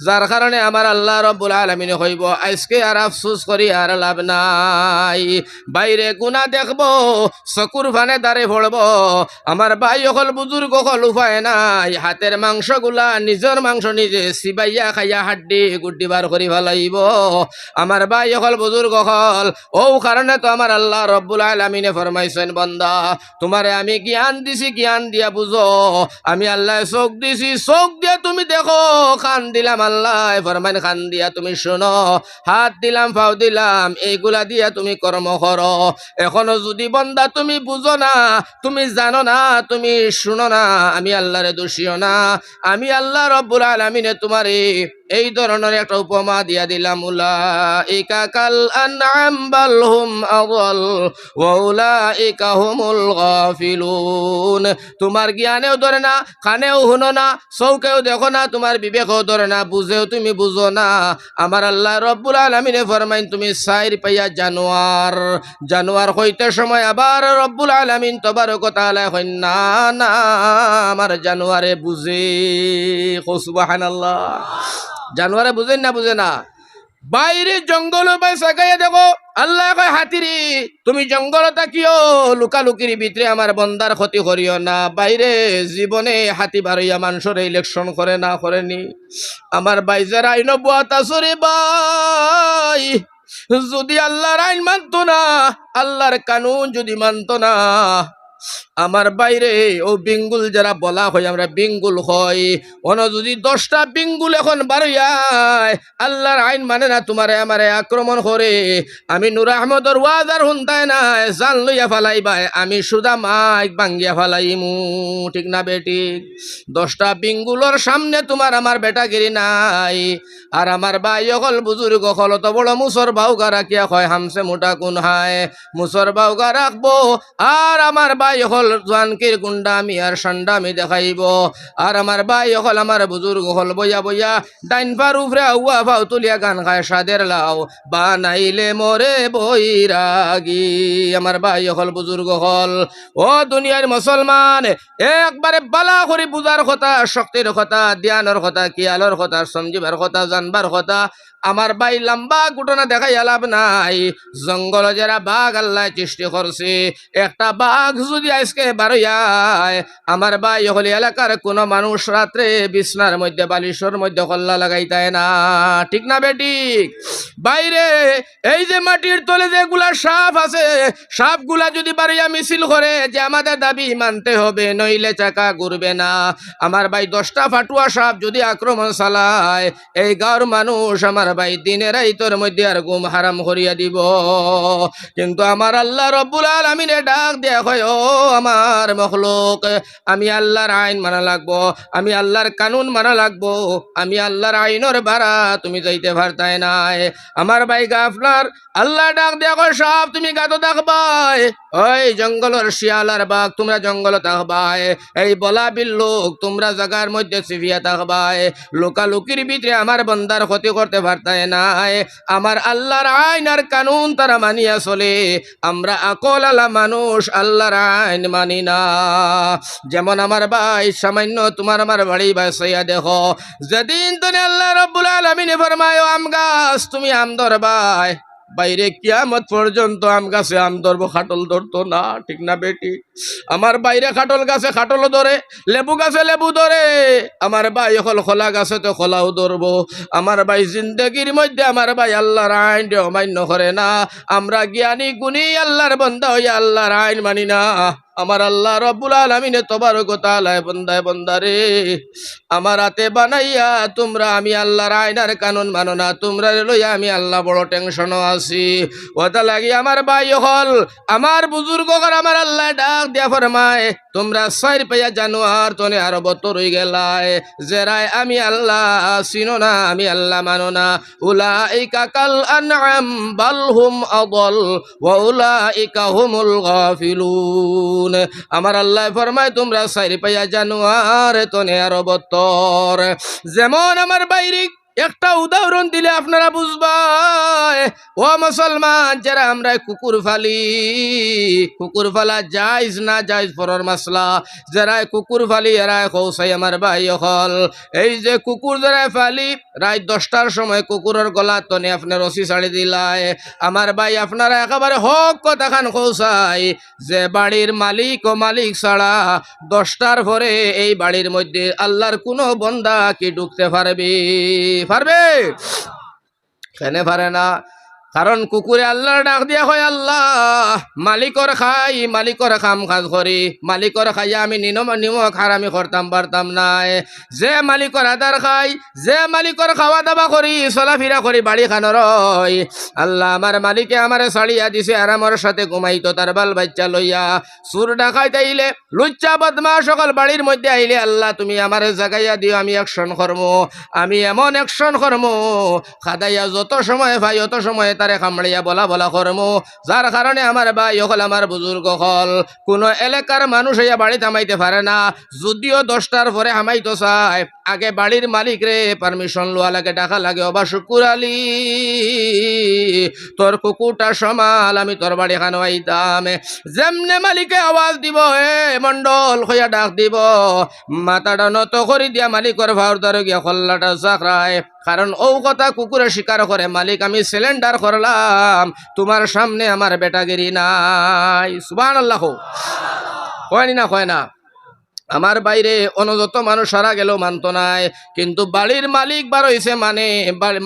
Speaker 1: যার কারণে আমার আল্লাহ রব্বুল আলামিনে কইব, আজকে আর আফসোস করি আর লাভ নাই। বাইরে গুণা দেখবো, চকুর ফানে দাঁড়ে পড়ব। আমার ভাই অকল বুজুর্গ অকল উপায় নাই, হাতের মাংসগুলা নিজের মাংস নিজে সিবাইয়া খাইয়া হাড্ডি গুড্ডি বার করি ফেলাইব। আমার ভাই অকল বুজুর্গ অকল, ও কারণে তো আমার আল্লাহ রব্বুল আলামিনে ফরমাইছেন, বান্দা তোমারে আমি জ্ঞান দিছি, জ্ঞান দিয়া বুঝো। আমি আল্লাহ চোখ দিছি, চোখ দিয়া তুমি দেখো। কান দিলাম, আল্লাহ ফরমাইন কান দিয়া তুমি শোনো। হাত দিলাম, পাও দিলাম, এইগুলা দিয়া তুমি কর্ম করো। এখনো যদি বান্দা তুমি বুঝো না, তুমি জানো না, তুমি শুনো না, আমি আল্লাহরে দোষিও না। আমি আল্লাহ রব্বুল আলামিনে তোমারে এই ধরনের একটা উপমা দিয়া দিলাম, উলাইকা কাল আনআম বাল হুম আযাল ওয়া উলাইকা হুমুল গাফিলুন। তোমার জ্ঞানেও ধরে না, কানেও শুনো না, চৌকেও দেখো না, তোমার বিবেকও ধরে না, বুঝেও তুমি বুঝো না। আমার আল্লাহ রব্বুল আলামিনে ফরমাইন, তুমি সাইর পাইয়া জানোয়ার। জানোয়ার হইতে সময় আবার রব্বুল আলামিন তবারক ওয়া তাআলা কইন, না না আমার জানোয়ারে বুঝে। সুবহানাল্লাহ। জানোয়ারে বুঝেন না, বুঝে না। বাইরে জঙ্গল পাই সাগাইয়া দেখো, আল্লাহ কয় হাতিরি তুমি জঙ্গল থাকিও, লুকালুকির ভিতরে আমার বন্দার ক্ষতি করিও না। বাইরে জীবনে হাতি বাড়িয়া মানুষের ইলেকশন করে না, করেনি। আমার বাইজার আইন বুয়াত আসরে ভাই, যদি আল্লাহর আইন মানতো না, আল্লাহর কানুন যদি মানতো না, আমার বাইরে ও বিঙ্গুল যারা বলা হয়, আমরা বিঙ্গুল হয়, অন যদি 10টা বিঙ্গুল এখন বারইয়ায় আল্লাহর আইন মানে না, তোমারে আমারে আক্রমণ করে, আমি নূর আহমদর ওয়াজার হুনতায় না জান লইয়া ফালাইবাই, আমি সুদা মাইক ভাঙ্গিয়া ফালাইমু। ঠিক না বেঠিক? 10টা বিঙ্গুলর সামনে তোমার আমার বেটাগিরি নাই। আর আমার ভাই অকল বুজুর্গ অকল তো বড় মুসর বাউগা রাখিয়া কয় হামসে মোটা কোন হায়, মুসর বাউগা রাখবো। আর আমার ভাই হল জানকির গুন্ডামি আর সন্ডামি দেখাইব। আর আমার ভাই হল আমার বুজুর্গ হল বইয়া বইয়া ডাইন পার উফরে আউয়া ভাও তুলিয়া গান খায় সাদের লাও বানাইলে মরে বৈরাগী। আমার ভাই হল বুজুর্গ হল, ও দুনিয়ার মুসলমান, একবারে বালা করে বুঝার কথা, শক্তির কথা, ধ্যানের কথা, কিয়ালের কথা, সমঝিবার কথা, জানবার কথা। আমার ভাই লম্বা ঘটনা দেখাই লাভ নাই। জঙ্গল যারা বাঘ আল্লাহ সৃষ্টি করছে, একটা বাঘ যদি আজকে বারইয়ায়, আমার ভাই হলে এলাকার কোনো মানুষ রাত্রে বিছনার মধ্যে বালিশের মধ্যে কল্লা লাগাইতায় না। ঠিক না বেঠিক? বাইরে এই যে মাটির তলে যেগুলা সাপ আছে, সাপগুলা যদি বারইয়া মিছিল করে যে আমাদের দাবি মানতে হবে, নইলে চাকা ঘুরবে না। আমার ভাই 10টা ফাটুয়া সাপ যদি আক্রমণ চালায়, এই গাঁর মানুষ আমার ভাই দিনের রাইতর মধ্যে আর ঘুম হারাম করিয়া দিব। কিন্তু আমার আল্লাহ রব্বুল আলামিনে ডাক দেয়া হয়, ও আমার মখলুক, আমি আল্লাহর আইন মানা লাগবো, আমি আল্লাহর কানুন মানা লাগবো, আমি আল্লাহর আইনের বাড়া তুমি যাইতে পারতাই নাই। আমার ভাই গাফলার আল্লাহ ডাক দেয়া কয়, সব তুমি গাত থাকবাই, ওই জঙ্গলের শিয়ালার বাঘ তোমরা জঙ্গল থাকবাই, এই বলা বিল্লুক তোমরা জায়গার মধ্যে চিবিয়া থাকবাই, লোকালুকির ভিতরে আমার বন্দার ক্ষতি করতে পারতাই নাই। আমার আল্লাহর আইন আর কানুন তারা মানিয়া চলে, আমরা আকল আলা মানুষ আল্লাহর আইন মানি না। যেমন আমার ভাই সামান্য তোমার আমার বাড়ি বাসাইয়া দেখো, যেদিন তুমি আল্লাহ রব্বুল আলামিনে ফরমায় আম গাছ তুমি আম ধরবাই, বাইরে কিয়ামত পর্যন্ত আম গাছে আম ধরবো, খাটল ধরতো না, ঠিক না বেটি? আমার বাইরে খাটল গাছে খাটল ধরে, লেবু গাছে লেবু ধরে, আমার ভাই হল খোলা গাছে তো খোলাও ধরবো। আমার ভাই জিন্দগির মধ্যে আমার ভাই আল্লাহর আইন অমান্য করে না। আমরা জ্ঞানী গুণী আল্লাহর বান্দা হইয়া আল্লাহর আইন মানি না। আমার আল্লাহ রব্বুল আলামিনে তবারক ওয়া তাআলা বান্দায় বান্দারে আমার হাতে বানাইয়া তোমরা আমি আল্লাহর আইন আর কানুন মানো না, তোমরা লইয়া আমি আল্লাহ বড় টেনশনও আছি। ওটা লাগি আমার ভাই হল আমার বুজুর্গ আমার আল্লাহ ডাক দিয়া ফরমায়, তোমরা 4 পায়া জানোয়ার তনে আরো বতর হয়ে গেলায়, যেরাই আমি আল্লাহ চিনো না, আমি আল্লাহ মানো না। উলাইকা কাল আনআম বাল হুম আদল ওয়া উলাইকা হুমুল গাফিলুন। আমার আল্লাহ ফরমায় তোমরা 4 পায়া জানোয়ার তনে আরো বতর। যেমন আমার বাইরে একটা উদাহরণ দিলে আপনারা বুঝবাই। ও মুসলমান, যারা আমরা কুকুর ফালি, কুকুর ফালা জায়েজ না জায়েজ পরর মাসলা। যারা কুকুর ফালি এরা কৌসাই আমার ভাই হল, এই যে কুকুর যারা ফালি রাত 10টার সময় কুকুরের গলা তনে আপনার রশি ছাড়ি দিলায়, আমার ভাই আপনারা একেবারে হক কথা খান কৌসাই যে বাড়ির মালিক ও মালিক ছাড়া 10টার পরে এই বাড়ির মধ্যে আল্লাহর কোনো বন্দা কি ঢুকতে পারবে? পারবে? কেন পারে না? কারণ কুকুরে আল্লাহর ডাক দিয়া হয়, আল্লাহ মালিকর খাই, মালিকর কাম কাজ করি, মালিকর খাইয়া আমি নিমক হারামি করতাম পারতাম নাই। যে মালিকর আদার খাই, যে মালিকর খাওয়া দাওয়া করি, চলাফেরা করি বাড়ি খানোর, আল্লাহ আমার মালিকে আমারে ছাড়িয়া দিছে আরামর সাথে ঘুমাইতো তার বাল বাচ্চা লইয়া। সুর ডাকাইতে আইলে, লুচ্চা বদমাশ সকল বাড়ির মধ্যে আইলে, আল্লাহ তুমি আমারে জাগাইয়া দিও, আমি অ্যাকশন করবো, আমি এমন অ্যাকশন করবো খাদাইয়া যত সময় ভাই অত সময় তারে কামড়িয়া বলা বলা করমু। যার কারণে আমার ভাই হল আমার বুজুর্গ হল কোনো এলাকার মানুষ হইয়া বাড়ি থামাইতে পারে না। যদিও 10টার পরে হামাইতো চায়, আগে বাড়ির মালিক রে পারমিশন লওয়া লাগে, ডাকা লাগে, অবা শুকুর আলী তোর কুকুরটা সমাল, আমি তোর বাড়ি খানো আইতাম। যেমনে মালিকে আওয়াজ দিব, এ মন্ডল হইয়া ডাক দিব, মাথাটা নত করি দিয়া মালিকর ভাওর দ্বারা গিয়া খল্লাটা চাকরায়। কারণ ও কথা কুকুরে স্বীকার করে, মালিক আমি সিলিন্ডার করলাম, তোমার সামনে আমার বেটাগিরি নাই। সুবহানাল্লাহ কয়নি না? কয় না? আমার বাইরে অনযত মানুষ সারা গেলেও মানত নাই, কিন্তু বাড়ির মালিক বার হইছে মানে,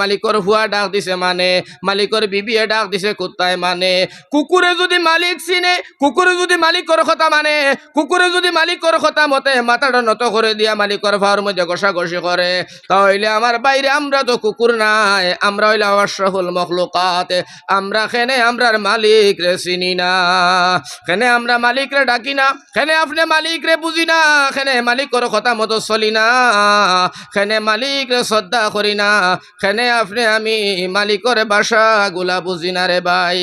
Speaker 1: মালিকর হুয়া ডাক দিছে মানে, মালিকর বিবিয়ে ডাক দিছে কুত্তায় মানে। কুকুরে যদি মালিক চিনে, কুকুরে যদি মালিকর কথা মানে, কুকুরে যদি মালিকর কথা মতে মাথাটা নত করে দিয়া মালিকর ভাওয়ার মধ্যে ঘষাঘষি করে, তাহলে আমার বাইরে আমরা তো কুকুর নাই, আমরা হইলে আশরাফুল মখলুকাত। আমরা খেনে আমরার মালিক রে চিনি না, খেনে আমরা মালিক রে ডাকি না, খেনে আপনি মালিক রে বুঝি না, খেনে মালিকর কথা মতো চলি না, খেনে মালিক রে শ্রদ্ধা করি না, খেনে আপনি আমি মালিকর বাসা গুলা বুঝি না রে ভাই।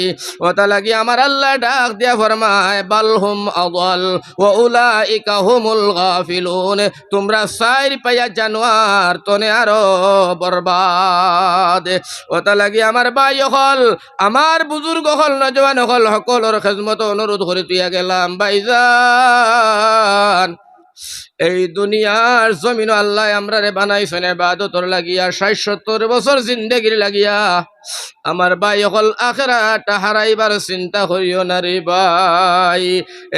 Speaker 1: ওটা লাগি আমার আল্লাহ ডাক দিয়া ফরমায়, বালহুম আদাল ওয়া উলাইকা হুমুল গাফিলুন। তোমরা 4 পায়া জানোয়ার তনে আরো বরবাদ। ওটা লাগি আমার ভাই হল, আমার বুজুর্গ হল, নজওয়ান হল, সকলের খেজমত অনুরোধ করে তুইয়া গেলাম, ভাইজান এই দুনিয়ার জমিন আল্লাহ আমরা রে বানাইছেন ইবাদতর লাগিয়া, 60-70 বছর জিন্দেগির লাগিয়া। আমার ভাই হল আখিরাত হারাইবার চিন্তা করিও না রে ভাই।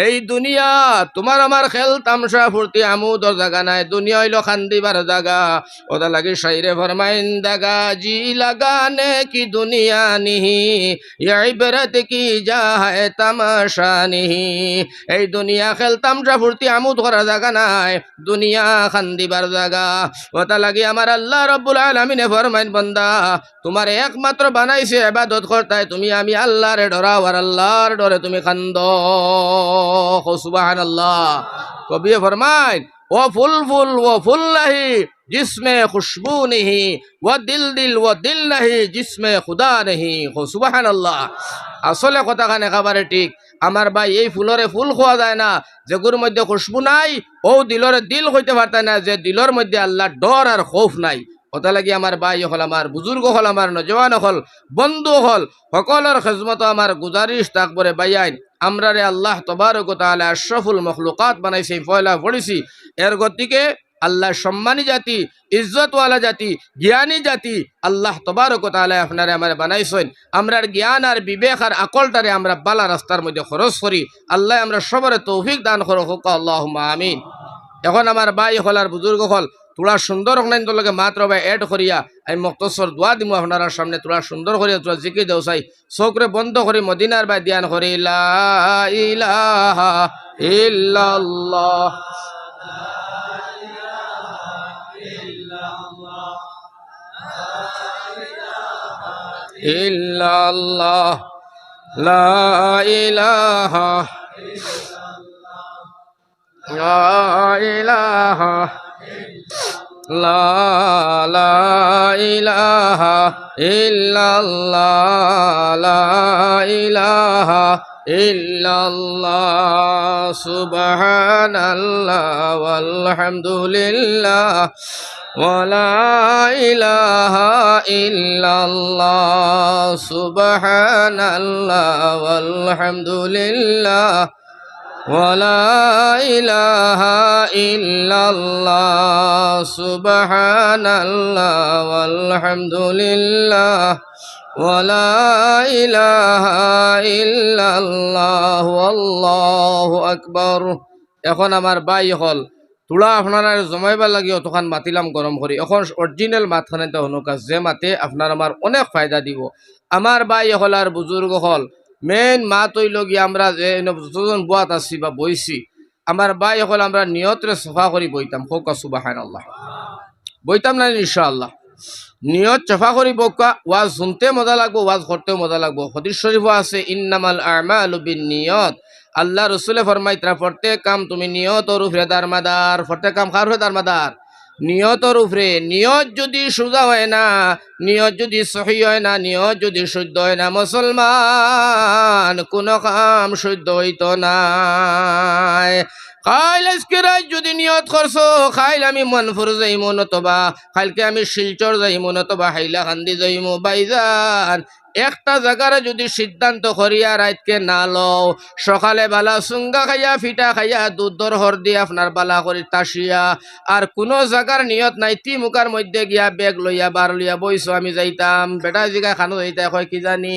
Speaker 1: এই দুনিয়া তোমার আমার খেল তামসা ফুর্তি আমোদর জায়গা নাই, দুনিয়া হইল খান্দিবার জায়গা। ওটা লাগি শাইরে ফরমাইন, দাগা জি লাগানে কি দুনিয়া নিহি, ইবরত কি যায় তামাশা নিহি। এই দুনিয়া খেল তামসা ফুর্তি আমোদ করা জায়গা নাই, নাই, দুনিয়া খান্দিবার জায়গা। ওটা লাগি আমার আল্লাহ রব্বুল আলামিনে ফরমাইন, বান্দা তোমার একমাত্র বানাইছে ইবাদত করতাই, তুমি আমি আল্লাহরে ডরাও আর আল্লাহর ডরে তুমি খান্দ। সুবহানাল্লাহ। কবি ফরমাইন, ও ফুল ফুল ও ফুল নাহি जिसमें खुशबू नहीं, वो दिल दिल वो दिल नहीं जिसमें खुदा नहीं। সুবহান আল্লাহ। আসলে কথাখান একেবারে ঠিক। আমার ভাই, এই ফুলরে ফুল খোয়া যায় না যেগুর মধ্যে খুশবু নাই, ও দিলরে দিল হইতে পারতায় না যে দিলর মধ্যে আল্লাহ ডর আর খৌফ নাই। কথা লাগি আমার ভাই হল, আমার বুজুর্গ হল, আমার নজওয়ান হল, বন্ধু হল, সকলের খেজমত আমার গুজারিশ তাকবরে বাইয়াইন, আমরা রে আল্লাহ তবারক ওয়া তাআলা আশরাফুল মখলুকাত বানাইছে, পয়লা পড়েছি। এর গতিকে আল্লাহ সম্মানী জাতি, ইজ্জতওয়ালা জাতি, জ্ঞানী জাতি আল্লাহ তবারক ওয়া তাআলা আপনারে আমার বানাইছেন। আমরার জ্ঞান আর বিবেক আর আকলটারে আমরা বালা রাস্তার মধ্যে খরচ করি। আল্লাহ আমরা সবরে তৌফিক দান করো, হোক আল্লাহুম্মা আমিন। এখন আমার ভাই হল আর বুজুর্গ হল, তোরা সুন্দর হনাইন তোলকে মাত্র ভাই এড করিয়া আমি মুক্তসর দোয়া দিমু আপনার সামনে। তোরা সুন্দর করিয়া তোরা জিকির দেও চাই, চোখরে বন্ধ করি মদিনার ভাই ধ্যান করি, লা ইলাহা ইল্লাল্লাহ ইল্লাল্লাহ লা ইলাহা লা ইলাহা লা লা ইলাহা ইল্লাল্লাহ লা ইলাহা ইল্লাল্লাহ সুবহানাল্লাহ ওয়ালহামদুলিল্লাহ ওয়ালা ইলাহা ইল্লাল্লাহ সুবহানাল্লাহ ওয়ালহামদুলিল্লাহ ওয়ালা ইলাহা ইল্লাল্লাহ সুবহানাল্লাহ ওয়ালহামদুলিল্লাহ ওয়ালা ইলাহা ইল্লাল্লাহ আল্লাহু আকবার। এখন আমার ভাই হল, তোলা আপনারা জমাইবার লাগি অতখান মাতিলাম গরম করি। এখন অরিজিনাল মাতখানে হনুকা যে মাতে আপনার আমার অনেক ফায়দা দিব। আমার ভাই হল আর বুজুর্গ হল, মেন মাত হইল গিয়ে আমরা যে যতজন বুয়াত আছি বা বইছি, আমার ভাই হল আমরা নিয়তরে সফা করি বইতাম, হোক সুবহানাল্লাহ, বইতাম না ইনশাআল্লাহ। নিয়ত চফা করি বকা, ওয়াজ শুনতে মজা লাগবো, ওয়াজ করতেও মজা লাগবো। হাদিস শরীফও আছে, ইন্নামাল আমালু বিন্নিয়াত। আল্লাহ রসুলে ফরমাইতরা, প্রত্যেক কাম তুমি নিয়তর উপরে দারমাদার। প্রত্যেক কাম কার উপরে দারমাদার? নিয়তর উপরে। নিয়ত যদি সোজা হয় না, নিয়ত যদি সহি হয় না, নিয়ত যদি শুদ্ধ হয় না, মুসলমান কোনো কাম শুদ্ধ হইতো নাই। খাইল আজকে রাত যদি নিয়ত করছো, খাইল আমি মনফুর যাইমু, নতবা খাইলকে আমি শিলচর যাইমু, নতবা হাইলাকান্দি যাইমু, বাইজান একটা জায়গারে যদি সিদ্ধান্ত করিয়া রাতকে না লও, সকালে বালা সুঙ্গা খাইয়া ফিটা খাইয়া দুধর হর দিয়ে আপনার বালা করি তাসিয়া, আর কোনো জায়গার নিয়ত নাই, তি মুখার মধ্যে গিয়া বেগ লইয়া বার লইয়া বইছো আমি যাইতাম, বেটা জিগা খানো যাইতা কয় কি জানি।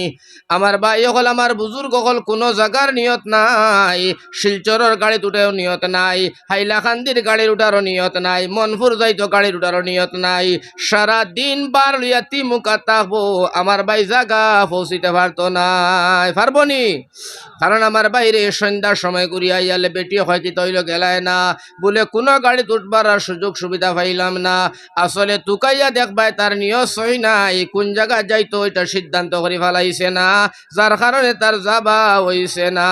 Speaker 1: আমার ভাই হল, আমার বুজুর্গ হল, কোনো জায়গার নিয়ত নাই, শিলচরের গাড়িত উঠেও নিয়ত নাই, হাইলাকান্দির গাড়ির উঠারও নিয়ত নাই, মনপুর যাইতো গাড়ির উঠারও নিয়ত নাই, সারা দিন বার লইয়া তি মুখা তাকবো, আমার ভাই জাগা পৌঁছিতে পারতো নাই, পারবো নি? কারণ আমার বাইরে সন্ধ্যার সময় করিয়া ইয়ালে বেটি হয় কি তৈল গেলায় না, বলে কোনো গাড়ি উঠবার আর সুযোগ সুবিধা পাইলাম না। আসলে তুকাইয়া দেখবাই তার নিয়ত সই নাই, কোন জায়গায় যাইতো ওইটা সিদ্ধান্ত করে ফেলাইছে না, যার কারণে তার যাবা হইছে না।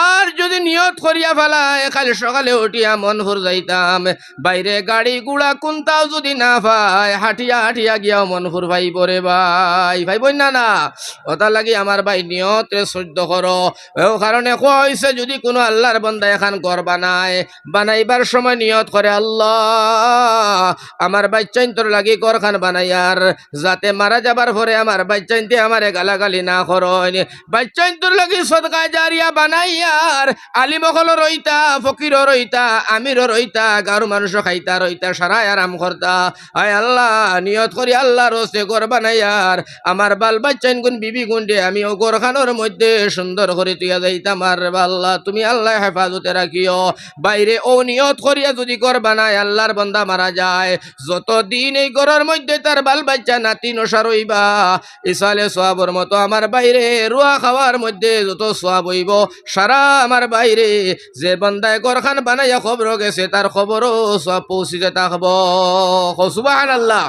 Speaker 1: আর যদি নিয়ত করিয়া ফেলায় খালি সকালে উঠিয়া মনপুর যাইতাম, বাইরে গাড়ি গুড়া কোনটাও যদি না পায়, হাঁটিয়া হাঁটিয়া গিয়াও মনপুর ভাইব রে ভাই, ভাইব না না। ওটা লাগি আমার ভাই নিয়তে সহ্য করো। ও কারণে কোয়া হয়েছে, যদি কোনো আল্লাহর বান্দা এখন ঘর বানায়, বানাইবার সময় নিয়ত করে, আল্লাহ আমার বাচ্চাইন্তর লাগি ঘরখান বানাইয়ার, যাতে মারা যাবার পরে আমার বাচ্চাইনতে আমারে গালাগালি না করেন, বাচ্চাইন্তর লাগি সদকা জারিয়া বানাইয়ার, আলিমকল রইতা, ফকিরও রইতা, আমিরও রইতা, গারু মানুষও খাইতা রইতা, সারাই আরাম করতা। আয় আল্লাহ নিয়ত করি আল্লাহ রোজে ঘর বানাইয়ার, আমার বাল বাচ্চা বাচ্চাইন গুণ বিবি গুণ দে আমি ও গোরখানোর মধ্যে সুন্দর করে তুইয়া যাইতাম আর আল্লাহ তুমি আল্লাহ হেফাজতে রাখিও বাইরে ও নিয়ত করিয়া যদি করবা না আল্লাহর বান্দা মারা যায় যতদিন এই ঘরের মধ্যে তার বাল বাচ্চা নাতি নসার হইবা ইসালে সোয়াবর মতো আমার বাইরে রুয়া খাওয়ার মধ্যে যত সোয়াব হইব সারা আমার বাইরে যে বান্দায় ঘরখান বানাইয়া খবর গেছে তার খবরও সব পৌঁছিতে থাকব সুবহানাল্লাহ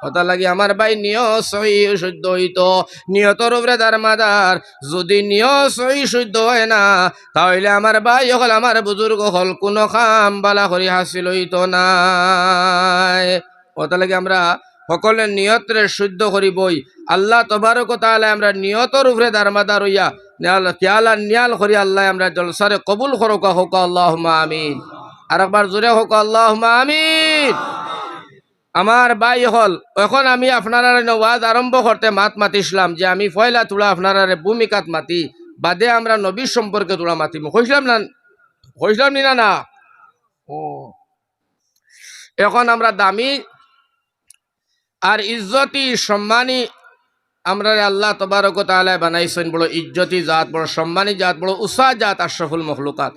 Speaker 1: কথা লাগি আমার ভাই নিয়ত সহি শুদ্ধ হইতো নিয়তর উপরে দারমাদার যদি নিয়ত সহি শুদ্ধ হয় না তাহলে আমার ভাই হল আমার বুজুর্গ হল কোনো কাম বালা করি হাসিল হইতো না কথা লাগি আমরা সকলে নিয়তরে শুদ্ধ করিবই আল্লাহ তবারক তাআলা আমরা নিয়তর উপরে দারমাদার হইয়া খেয়ালা নিয়াল করি আল্লাহ আমরা জলসারে কবুল করুক হোক আল্লাহুম্মা আমিন আর একবার জোরে হোক আল্লাহুম্মা আমিন আমার ভাই হল এখন আমি আপনারা ওয়াজ আরম্ভ করতে মাত মাতিছিলাম যে আমি ফয়লা তুলা আপনারা ভূমিকাত মাতি বাদে আমরা নবীর সম্পর্কে তুলা মাতিম কইছিলাম নি না ও এখন আমরা দামি আর ইজ্জতি সম্মানী আমরা আল্লাহ তবারক তাআলা বানাইছেন বড় ইজ্জতি জাত বড় সম্মানী জাত বড় উসা জাত আশরাফুল মখলুকাত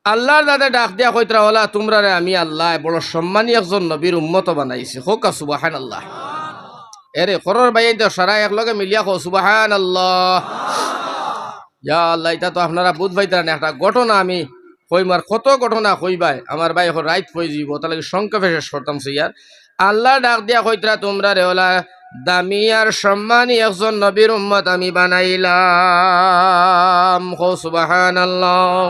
Speaker 1: আল্লাহর দাদা ডাক দিয়া কইতরা ওলা তোমরা রে আমি আল্লাহ বড় সম্মানী একজন নবীর উম্মত বানাইছি হোক সুবহানাল্লাহ এরে খরর বাইন তো সারা একলগে মিলিয়া কো সুবহানাল্লাহ ইয়া আল্লাহ এটা তো আপনারা বুঝ পাইতারা না একটা ঘটনা আমি কইমার কত ঘটনা কইবাই আমার ভাই এখন রাইত হয়ে যাব তাহলে সংক্ষেপে শেষ করতাম ইয়ার আল্লাহ ডাক দিয়া কইতরা তোমরা রে ওলা দামি আর সম্মানী একজন নবীর উম্মত আমি বানাইলাম কো সুবহানাল্লাহ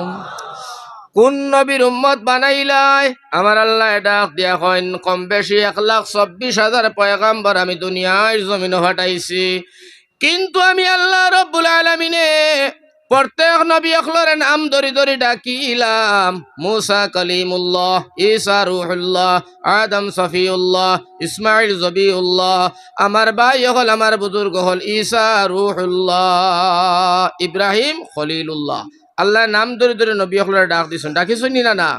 Speaker 1: কোন নবীর উম্মত বানাইলাই আমার আল্লাহ ডাক দিয়া কইন কম বেশি 1,24,000 পয়গাম্বর আমি দুনিয়ার জমিনে পাঠাইছি কিন্তু আমি আল্লাহ রব্বুল আলামিনে প্রত্যেক নবী অখলর নাম ধরি ধরি ডাকিলাম মুসা কালিমুল্লাহ ঈসা রূহুল্লাহ আদম সফিউল্লাহ ইসমাইল জবিউল্লাহ আমার ভাই হল আমার বুজুর্গ হল ঈসা রূহুল্লাহ ইব্রাহিম খলিলুল্লাহ আল্লাহ নাম ধরে ধরে নবী অখলরে ডাক দিছেন ডাকিছেন না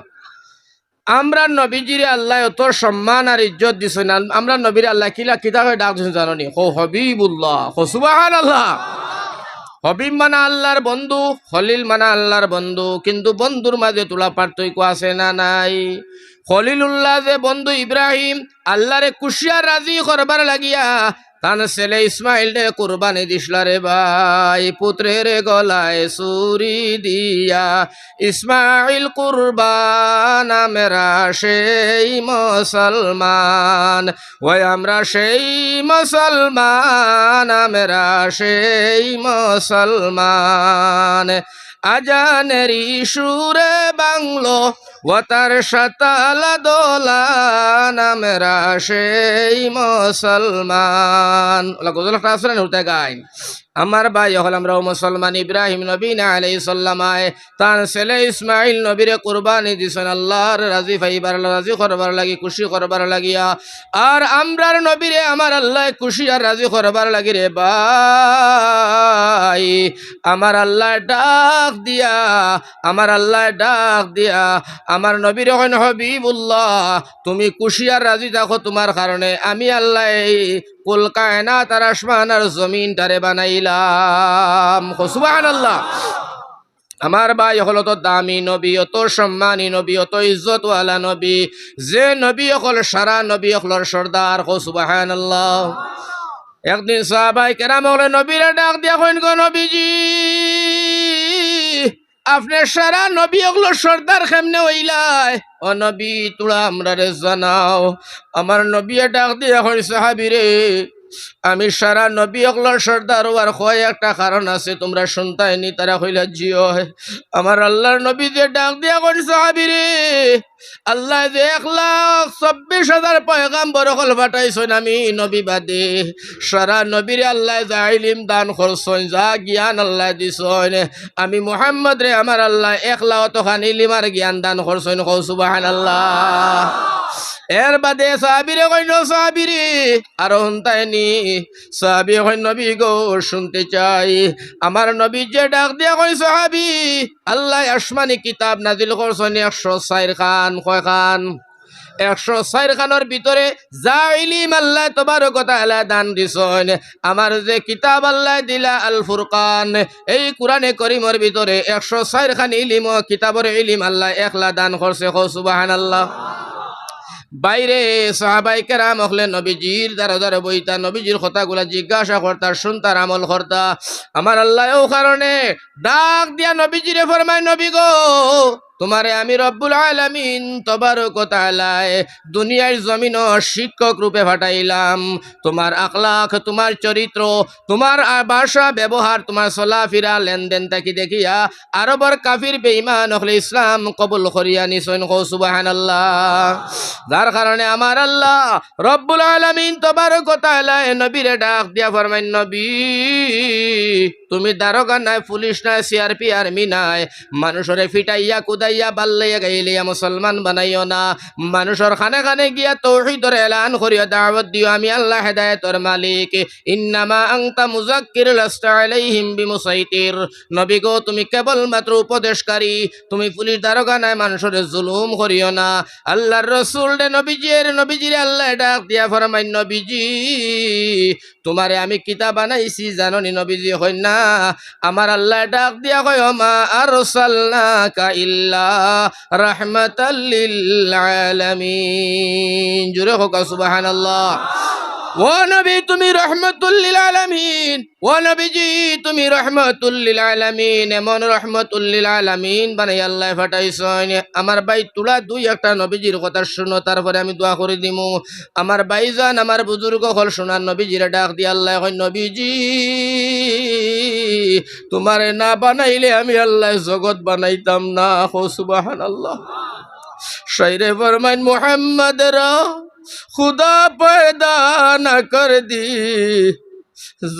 Speaker 1: আমরা নবীজিরে আল্লাহ অত সম্মান আর ইজ্জত দিছেন আমরা নবীর আল্লাহ কিলা কিতা করে ডাক দিছেন জানি হো হবিবুল্লাহ হো সুবহানাল্লাহ হবিব মানা আল্লাহর বন্ধু খলিল মানা আল্লাহর বন্ধু কিন্তু বন্ধুর মাঝে তোলা পার্থক্য আছে না নাই খলিলুল্লাহ যে বন্ধু ইব্রাহিম আল্লাহরে খুশিয়া রাজি করবার লাগিয়া তান ছেলে ইসমাইল রে কুরবানি দিসলা রে ভাই পুত্রের গলায় সুরি দিয়া ইসমাইল কুরবান আমরা সেই মুসলমান ওই আমরা সেই মুসলমান আমরা সেই মুসলমান আজানেরি সুরে বাংলো ও তার সাতালা দোলান আমরা সেই মুসলমান ওলা গজল একটা আসলে উঠতে গাইন আমার ভাই হল আমরা মুসলমান ইব্রাহিম নবী আলাইহিস সালামায় তার ছেলে ইসমাইল নবীরে কুরবানি দিছেন আল্লাহর রাজি ফাইবার রাজি করবার লাগি খুশি করবার লাগিয়া আর আমরার নবীরে আমার আল্লাহ খুশি আর রাজি করবার লাগি রে ভাই আমার আল্লাহ ডাক দিয়া আমার নবীর হন হাবিবুল্লাহ তুমি খুশি আর রাজি থাকো তোমার কারণে আমি আল্লাহ কুল কায়নাত আর আসমান আর জমিন তারে বানাইলাম সুবহানাল্লাহ আমার ভাই হল তো দামি নবী অত সম্মানী নবী অত ইজ্জতওয়ালা নবী যে নবী হল সারা নবী হলর সর্দার সুবহানাল্লাহ একদিন সাহাবায়ে কেরাম হলে নবীরে ডাক দিয়া কইন গো নবীজি আপনি সারা নবী ওগুলো সর্দার কেমনে হইলাই ও নবী তোরা আমরা রে জানাও আমার নবী ডাক দিয়ে হই সাহাবী রে আমি সারা নবী ওগুলোর সর্দার হওয়ার কয় একটা কারণ আছে তোমরা শুনতাইনি তারা হইলা জিও আমার আল্লাহর নবী যে ডাক দিয়া কই সাহাবী রে আল্লাহ যে 1,24,000 পয়গাম্বর হল পাঠাইছেন আমি নবী বাদে সারা নবীর আল্লাহ যা ইলম দান করছেন যা জ্ঞান আল্লাহ দিছেন আমি মুহাম্মদ রে আমার আল্লাহ 1,00,000 খান ইলম আর জ্ঞান দান করছেন সুবহানাল্লাহ এর বাদে সাহাবীরে কইন সাহাবীরে আর হুনতাইনি সাহাবী কইন নবী গো শুনতে চাই আমার নবী যে ডাক দিয়া কই সাহাবী আল্লাহ আসমানি কিতাব নাজিল করছেন 104 খান কয় খান 104 খানোর ভিতরে যা ইলম আল্লাহ তাবারক ওয়া তাআলা দান দিছেন, আমার যে কিতাব আল্লাহ দিলা আল ফুরকান, এই কোরআনে করিমের ভিতরে 104 খান ইলম ও কিতাবের ইলম আল্লাহ একলা দান করছে। সুবহানাল্লাহ। বাইরে সাহাবাই কেরাম হলে নবীজির দ্বারা দ্বারা বইতা, নবীজির কথাগুলা জিজ্ঞাসা করতা, শুনতার, আমল করতা। আমার আল্লাহ ও কারণে ডাক দিয়া নবীজিরে ফরমায়, নবী গো, তোমারে আমি রব্বুল আলামিন তবারক ওয়া তাআলা দুনিয়ার জমিন শিক্ষক রূপে পাঠাইলাম। তোমার আখলাক, তোমার চরিত্র, তোমার ভাষা ব্যবহার, তোমার চলাফেরা লেনদেন তাকি দেখিয়া আরবর কাফির বেঈমান হলে ইসলাম কবুল করিয়া নিছেন। সুবহানাল্লাহ। যার কারণে আমার আল্লাহ রব্বুল আলামিন তবারক ওয়া তাআলা নবীরে ডাক দিয়া ফরমাইন, নবী তুমি দারোগা নাই, পুলিশ নাই, সিআরপি আর্মি নাই, মানুষরে ফিটাইয়া কুদাইয়া বাল্লাইয়া গাইলিয়া মুসলমান বানাইও না। মানুষের খানে খানে গিয়া তাওহীদের এলান করিয়া দাওয়াত দিও, আমি আল্লাহ হেদায়েতের মালিক। ইন্নামা আনতা মুযাক্কির লাস্তা আলাইহিম বিমুসাইতির। নবী গো, তুমি কেবল মাত্র উপদেশকারী, তুমি পুলিশ দারোগা নাই, মানুষের জুলুম করিও না। আল্লাহর রাসূল দে নবীজিরে আল্লাহ ডাক দিয়া ফরমাইন, নবীজি তোমারে আমি কিতাব বানাইছি জাননি? নবীজি কই না। আমার আল্লাহ ডাক দিয়া কয়, মা আরসালনাকা ইল্লা রাহমাতাল লিল আলামিন। জোরে হোক সুবহানাল্লাহ। ও নবী তুমি রহমাতুল লিল আলামিন, ও নবীজি তুমি রহমাতুল লিল আলামিন, এমন রহমাতুল লিল আলামিন বানাই আল্লাহ পাঠাইছেন। আমার ভাই তুলা দুই একটা নবীজির কথা শুনো, তারপরে আমি দোয়া করে দিমু। আমার ভাইজান, আমার বুজুর্গ হল শোনার, নবীজির ডাক দিয়ে আল্লাহ কয়, নবীজি তোমারে না বানাইলে আমি আল্লাহ জগৎ বানাইতাম না। সুবহানাল্লাহ। শায়রে ফরমাইন, মুহাম্মদ রা खुदा पैदा न कर दी,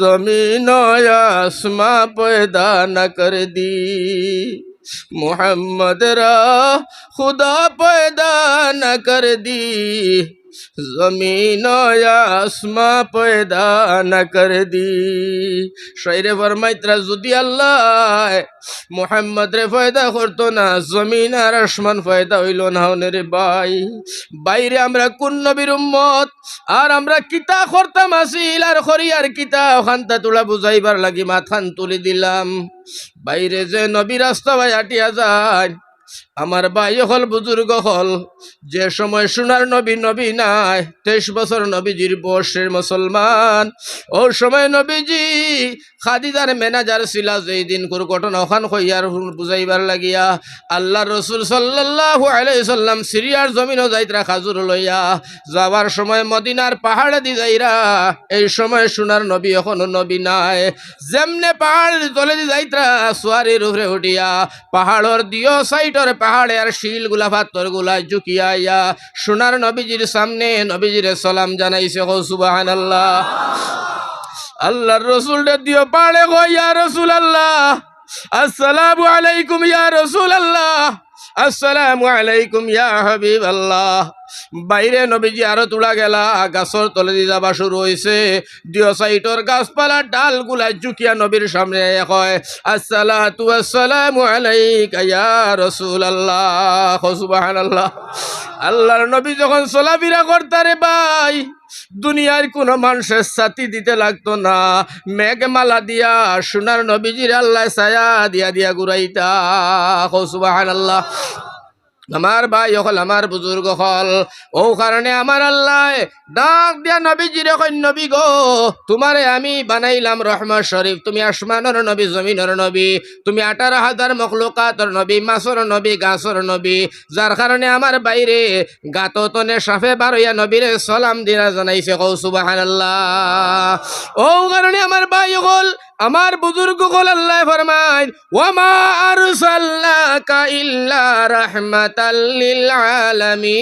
Speaker 1: जमीन आसमां पैदा न कर दी। मोहम्मद रा खुदा पैदा न कर दी, जमीन आसमां पैदा न कर दी। शायरे फरमाइतरा যদি আল্লাহ মুহাম্মদ রে পয়দা করতো না, জমিন আর আসমান পয়দা হইল না। রে ভাই, বাইরে আমরা কোন নবীর উম্মত, আর আমরা কিতা করতাম আসিল আর করি আর কিতা, ওখানটা তোলা বুঝাইবার লাগি মাথান তুলি দিলাম। বাইরে যে নবী রাস্তা ভাই হাঁটিয়া যায়, আমার ভাই হল, বুজুর্গ হল, যে সময় সোনার নবী নবী নাই, 23 বছর নবীজির বয়সের মুসলমান, ও সময় নবীজি খাদিজার ম্যানেজার ছিল। যেই দিন ঘটনা ওখান হইয়ার বুঝাইবার লাগিয়া আল্লাহর রাসূল সাল্লাল্লাহু আলাইহি সাল্লাম সিরিয়ার জমিনও যাইতরা খাজুর লইয়া, যাওয়ার সময় মদিনার পাহাড়ে দি যাইরা। এই সময় সোনার নবী এখনো নবী নাই, যেমনে পাহাড়ের তলে দি যাইতরা সোয়ারির উপরে উঠিয়া পাহাড়ের দিও সাইডের পাহাড়ে আর শিল গুলা পাথর গুলা ঝুঁকিয়া সোনার নবীজির সামনে নবীজির সালাম জানাইছে। সুবহানাল্লাহ। আল্লাহর রাসূল দিও পাড়ে কই, ইয়া রাসূলুল্লাহ আসসালামু আলাইকুম, ইয়া রাসূলুল্লাহ আসসালামু আলাইকুম, ইয়া হাবিবাল্লাহ। বাইরে নবীজি আরো তুলা গেলা, গাছর তলে দিয়ে যাবা শুরু হয়েছে। দিও সাইটর গাছপালার ডাল গুলা ঝুঁকিয়া নবীর সামনে কয়, আসসালাতু আসসালামু আলাইকা ইয়া রাসূলুল্লাহ। সুবহানাল্লাহ। আল্লাহর নবী যখন চলাফেরা করতারে ভাই, দুনিয়ার কোন মানুষের সাথী দিতে লাগতো না, মেঘমালা দিয়া সোনার নবীজির আল্লাহ ছায়া দিয়া দিয়া ঘুরাইতা। সুবহানাল্লাহ। আমার ভাই হল, আমার বুজুর্গ হল, ও কারণে আমার আল্লাহ ডাক দিয়া নবীজিরে কই, নবী গো তোমারে আমি বানাইলাম রহমত শরীফ, তুমি আসমানের নবী, জমিনের নবী, তুমি 18,000 মখলুকাতের নবী, মাছর নবী, গাছর নবী। যার কারণে আমার বাইরে গাততনে সাফে বারইয়া নবীরে সালাম দিয়া জানাইছে। সুবহানাল্লাহ। ও কারণে আমার ভাই হল, আমার বুজুর্গ হল, আল্লাহ ফরমায়, ওয়ামা আরসালনাকা ইল্লা রাহমাতাল লিল আলামিন।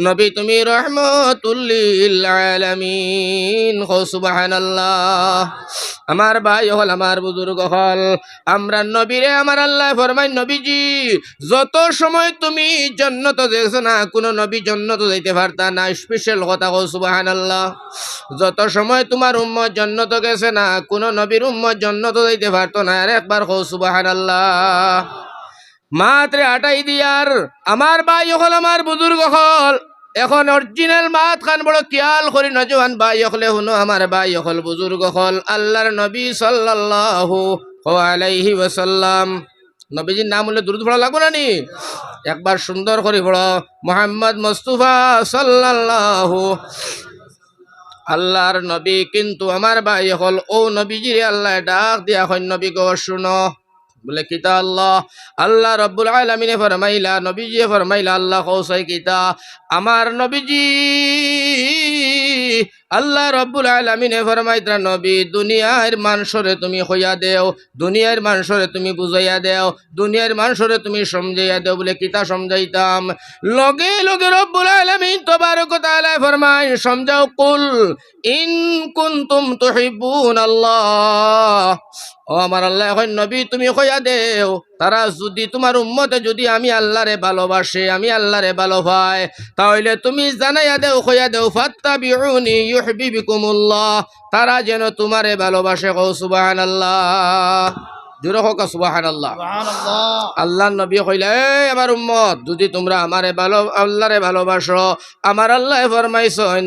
Speaker 1: নবী তুমি রহমাতুল লিল আলামিন। সুবহানাল্লাহ। আমার ভাই হল, আমার বুজুর্গ হল, আমরা নবীরে আমার আল্লাহ ফরমায়, নবীজি যত সময় তুমি জান্নাত যাইছো না, কোন নবী জান্নাত যাইতে পারতা না। স্পেশাল কথা। সুবহানাল্লাহ। যত সময় তোমার উম্মত জান্নাত গেছে না, কোন নবীর উম্মত জান্নাত যাইতে পারতো না। আর একবার সুবহানাল্লাহ। মাত্রে আটাই দিয়ার আমার ভাই হল আমার বুজুর্গ হল এখন অরিজিনাল মাত খান বড় খেয়াল করি নজওয়ান ভাই হলে শুনো আমার ভাই হল বুজুর্গ হল আল্লাহর নবী সাল্লাল্লাহু আলাইহি ওয়াসাল্লাম নবীজির নাম হলে দুরূদ পড়া লাগবে না নি একবার সুন্দর করে পড়ো মুহাম্মদ মুস্তাফা সাল্লাল্লাহু আল্লাহর নবী কিন্তু আমার ভাই হল ও নবীজিরে আল্লাহ ডাক দিয়া হয় নবী গো শুনো বলে কিতা আল্লাহ আল্লাহ রব্বুল আলামিনে ফরমাইলা নবীজি ফরমাইলা আল্লাহ কৌসাই কিতা আমার নবীজি আল্লাহ রব্বুল আলামিনে ফরমাইতা নবী দুনিয়ার মানুষরে তুমি হইয়া দেও দুনিয়ার মানুষরে তুমি বুঝাইয়া দেও দুনিয়ার মানুষরে তুমি সমঝাইয়া দেও বলে কিতা সমঝাইতাম লগে লগে রব্বুল আলামিন তবারক তাআলা ফরমায় সমঝাও কুল ইন কুনতুম তুহিব্বুন আল্লাহ ও আমার আল্লাহ এখন নবী তুমি কইয়া দেও তারা যদি তোমার উম্মতে যদি আমি আল্লাহরে ভালোবাসে আমি আল্লাহরে ভালো পাই তাহলে তুমি জানাইয়া দেও কইয়া দেও ফাত্তাবিউনি ইউহিব্বুকুমুল্লাহ তারা যেন তোমারে ভালোবাসে কও সুবহানাল্লাহ জোরে হোক সুবহানাল্লাহ আল্লাহ নবী কইলা এই আমার উম্মত যদি তোমরা আমারে ভালো আল্লাহরে ভালোবাসো আমার আল্লাহ ফরমাইছেন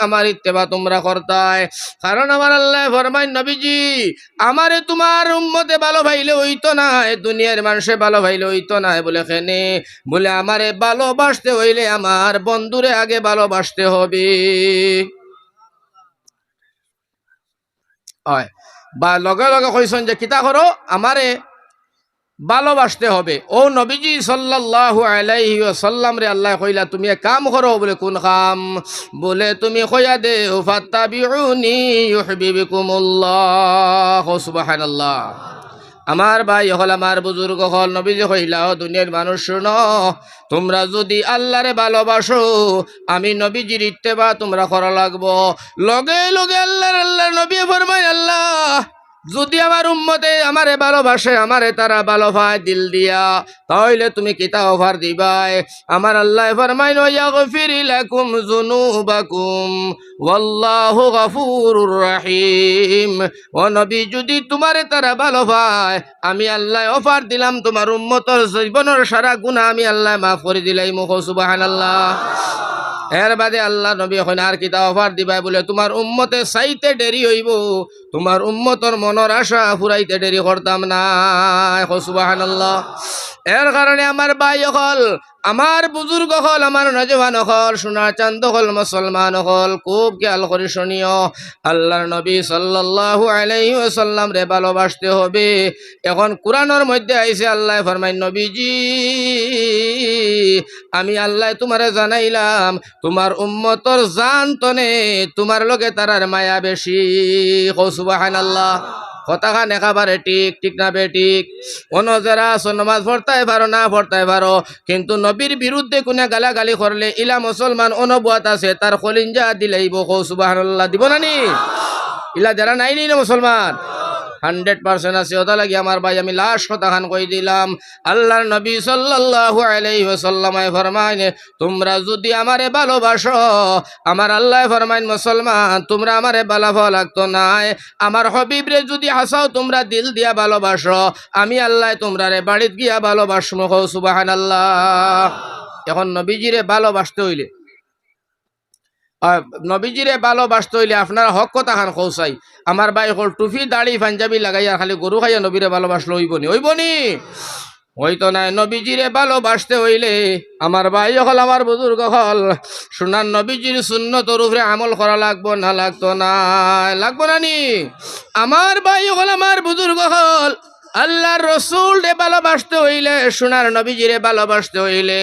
Speaker 1: আমার ইত্তেবা তোমরা করতাই কারণ আমার আল্লাহ ফরমাই নবীজি আমারে তোমার উম্মতে ভালো ভাইলে হইতো না দুনিয়ার মানুষে ভালো ভাইলে হইতো না বলে কেনে বলে আমারে ভালোবাসতে হইলে আমার বন্ধুরে আগে ভালোবাসতে হবে হয় বা লগে লগে কইছেন যে কিতা করো আমারে ভালোবাসতে হবে ও নবীজি সাল্লাল্লাহু আলাইহি ওয়াসাল্লাম রে আল্লাহ কইলা তুমি এক কাম করো বলে কোন কাম বলে তুমি কইয়া দেও ফাত্তাবিউনি ইউহিব্বুকুমুল্লাহ সুবহানাল্লাহ আমার ভাই হল আমার বুজুর্গ হল নবীজি কইলা ও দুনিয়ার মানুষ শুনো তোমরা যদি আল্লাহরে ভালোবাসো আমি নবীজির ইত্তেবা তোমরা করা লাগবো লগে লগে আল্লাহর নবী ফরমায় আল্লাহ যদি আমার উম্মতে আমারে ভালোবাসে আমারে তারা ভালো পায় দিল দিয়া তাহলে তুমি কিতা অফার দিবাই আমার আল্লাহ ফরমায় ইয়াগফির লাকুম যুনুবাকুম ওয়াল্লাহু গফুরুর রহিম ও নবী যদি তোমারে তারা ভালো পায় আমি আল্লাহ অফার দিলাম তোমার উম্মতের জীবনের সারা গুনাহ আমি আল্লাহ মাফ করে দিলাই মুখ সুবহানাল্লাহ এর বাদে আল্লাহ নবী এখন আর কিতা অফার দিবাই বলে তোমার উম্মতে চাইতে দেরি হইব তোমার উম্মতর মনের আশা ফুরাইতে দেরি করতাম না সুবহানাল্লাহ এর কারণে আমার ভাই হল আমার বুজুর্গ হল আমার নজওয়ান হল সোনার চাঁদ হল মুসলমান হল খুব খেয়াল করে শুনিও আল্লাহর নবী সাল্লাল্লাহু আলাইহি ওয়াসাল্লাম রে ভালোবাসতে হবে এখন কোরআনের মধ্যে আইছে আল্লাহ ফরমায় নবীজি আমি আল্লাহ তোমারে জানাইলাম তোমার উম্মতর জান তনে তোমার লগে তারার মায়া বেশি সুবহানাল্লাহ কথাখান একেবারে ঠিক ঠিক না বে ঠিক অন্য যারা নমাজ পড়তাই পারো না পড়তাই পারো কিন্তু নবীর বিরুদ্ধে কোনে গালাগালি করলে ইলা মুসলমান অনুবাদ আছে তার খলিঞ্জা দিলেইব সুবহানাল্লাহ দিব না নি ইলা যারা নাই নি মুসলমান 100% আছে ওটা লাগি আমার ভাই আমি লাস্ট কথাখান কই দিলাম আল্লাহর নবী সাল্লাল্লাহু আলাইহি ওয়াসাল্লাম ফরমায় তোমরা যদি আমারে ভালোবাসো আমার আল্লাহ ফরমায় মুসলমান তোমরা আমারে ভালো লাগতো না আমার হাবিবরে যদি হাসাও তোমরা দিল দিয়া ভালোবাসো আমি আল্লাহ তোমরারে বাড়িতে গিয়া ভালোবাসমু সুবহানাল্লাহ এখন নবীজিরে ভালোবাসতে হইলে নবীজিরে ভালোবাসতে হইলে আপনারা হক কথা খান কৌসাই আমার ভাই হল টুপি দাড়ি পাঞ্জাবি লাগাইয়া খালি গরু খাইয়া নবীরে ভালোবাসলে হইবনি হইতো নাই নবীজিরে ভালোবাসতে হইলে আমার ভাই হল আমার বুজুর্গ হল সোনার নবীজির সুন্নতর উপরে আমল করা লাগবো না লাগতো না লাগবো না নি আমার ভাই হল আমার বুজুর্গ হল আল্লাহর রসুল রে ভালোবাসতে হইলে সোনার নবীজিরে ভালোবাসতে হইলে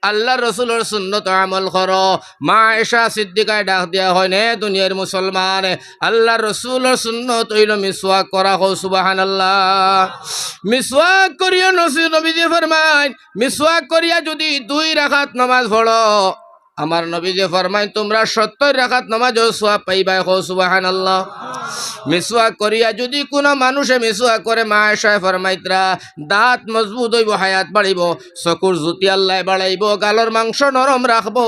Speaker 1: আল্লাহর রসুলের সুন্নত আমল করো মা আয়েশা সিদ্দিকায় ডাক দেয়া হয় নে দুনিয়ার মুসলমান আল্লাহর রসুলের সুন্নত হইল মিসওয়াক করা হো সুবহানাল্লাহ মিসওয়াক করিয়া নবীজি ফরমায় মিসওয়াক করিয়া যদি 2 রাকাত নামাজ পড়ো আমার নবী যে ফরমায় তোমরা 70 রাকাত নামাজও সওয়াব পাইবা। কও সুবহানাল্লাহ। মিসওয়াক করিয়া যদি কোনো মানুষে মিসওয়াক করে, মা আয়েশা ফরমাইতরা দাঁত মজবুত হইব, হায়াত বাড়িব, চকুর জ্যোতি আল্লাহ বাড়াইব, গালর মাংস নরম রাখবো।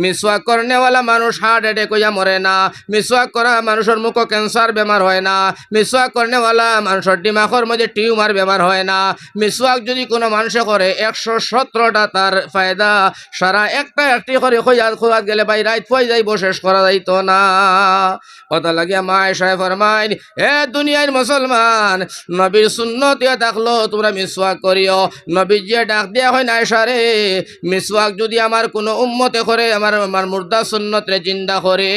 Speaker 1: মিসওয়াক করনেওয়ালা মানুষ হার্ট অ্যাটাক হইয়া মরে না। মিসওয়াক করা মানুষের মুখ ক্যান্সার বেমার হয় না। মিসওয়াক করনেওয়ালা মানুষের দিমাগের মধ্যে টিউমার বেমার হয় না। মিসওয়াক যদি কোনো মানুষে করে 117টা তার ফায়দা। সারা একটা একটি করে খোয়াত গেলে ভাই রাত হয়ে যাইব, শেষ করা যাইত না। কথা লাগিয়া মা আয়েশা ফরমাইন, এ দুনিয়ার মুসলমান, নবীর সুন্নতে থাকলো তোমরা মিসওয়াক করিও। নবী যে ডাক দেয়া হয় না আয়েশা রে, মিসওয়াক যদি আমার কোনো উম্মতে করে, আমার মুর্দা সুন্নতরে জিন্দা করে,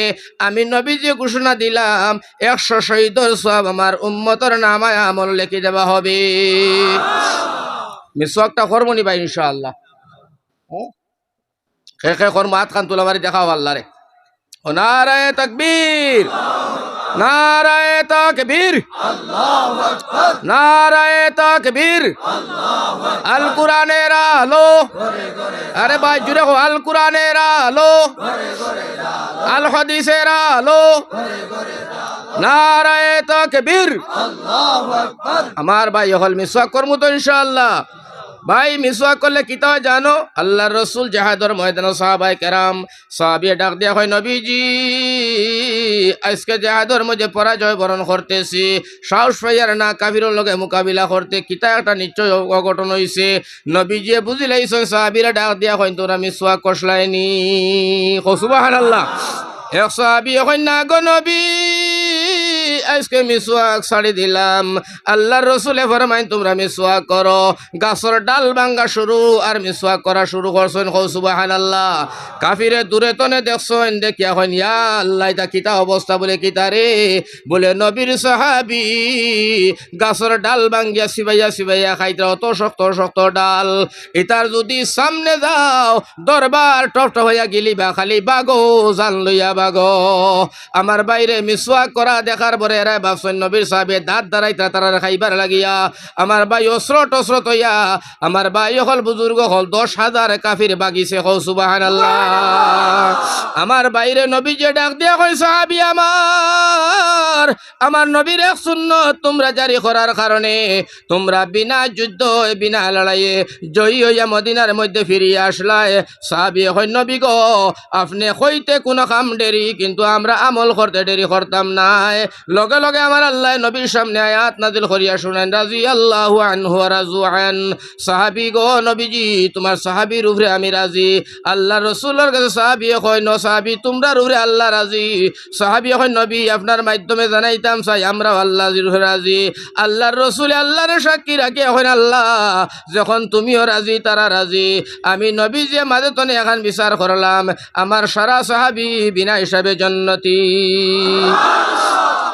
Speaker 1: আমি নবী যে ঘোষণা দিলাম 100 শহীদর সওয়াব আমার উম্মতের নামায় আমল লিখে দেওয়া হবে। মিসওয়াকটা করবো নি ভাই ইনশাআল্লাহ। খে খে কর্ম হাত খান তোলা মারি দেখাও আল্লাহ রে। ও নারায়ে তাকবীর, নারায়ে তাকবীর, নারায়ে তাকবীর। আল কোরআনের আলো, আরে ভাই জুড়ে হো, আল কোরআনের আলো, আল হাদিসের আলো, নারায়ে তাকবীর। আমার ভাই হল মিসওয়াক করমু তো ইনশাআল্লাহ। ভাই মিসওয়াক করলে কি হয় জানো? আল্লাহর রসুল জাহাদর ময়দানে সাহাবায়ে কেরাম সাহাবিয়ে ডাক দেয়া হয়, নবীজি আজকে জাহাদর মধ্যে পরাজয় বরণ করতেছি, সাহস পাইয়ার না কাফিরের লগে মোকাবিলা করতে, কিতা একটা নিশ্চয় অঘটন হইছে। নবীজি বুঝিলাইছেন, সাহাবীরা ডাক দেয়া হয় তোরা মিসওয়াক করলাইনি। সুবহানাল্লাহ। এক সাহাবী কই না গো নবী, আজকে মিসওয়াক ছাড়ি দিলাম। আল্লাহর রাসূলে ফরমাইন তোমরা মিসওয়াক করো। গাছের ডাল ভাঙ্গা শুরু আর মিসওয়াক করা শুরু করছেন। সুবহানাল্লাহ। কাফিরে দূরে তনে দেখছেন, দেখিয়া হইন ইয়া আল্লাহ এটা কিতা অবস্থা, বলে কিতা রে? বলে নবীর সাহাবী গাছের ডাল ভাঙ্গিয়া সিবাইয়া খাইতে, অত শক্ত শক্ত ডাল, এটার যদি সামনে যাও দরবার টপ টপ হইয়া গিলিবা, খালি বাগো জান লইয়া বাগো। আমার বাইরে মিসওয়াক করা দেখার পরে এরা ভাবছেন নবীর সাহাবে দাঁত দাঁড়াইতা তারা খাইবার লাগিয়া। আমার ভাই অস্ত্র টস্ত্র তৈয়া, আমার ভাই হল বুজুর্গ হল 10,000 কাফির বাগিছে। সুবহানাল্লাহ। আমার বাইরে নবী যে ডাক দিয়া কই সাহাবী আমার নবীর এক সুন্নত তোমরা জারি করার কারণে তোমরা বিনা যুদ্ধ বিনা লড়াইয়ে জয়ী হইয়া মদিনার মধ্যে ফিরিয়ে আসলাই। সাহাবী কই নবী গো আপনি কইতে কোনো কাম দেরি, কিন্তু আমরা আমল করতে দেরি করতাম না। লগে লগে আমার আল্লাহ নবীর সামনে আয়াত নাজিল করিয়া শুনেন, রাদিয়াল্লাহু আনহু ওয়া রাযু আন। সাহাবী গো নবীজি তোমার সাহাবীর উপরে আমি রাজি। আল্লাহ রাসূলের কাছে সাহাবী কয় ন সাহাবী তোমরা উপরে আল্লাহ রাজি। সাহাবী কয় নবী আপনার মাধ্যমে জানাইতাম চাই আমরা আল্লাহর উপরে রাজি। আল্লাহর রাসূল আল্লাহর সাক্ষী রাখি এখন আল্লাহ যখন তুমিও রাজি তারা রাজি। আমি নবী যে মাঝে তনে এখন বিচার করলাম, আমার সারা সাহাবী বিনা হিসাবে জান্নাতি।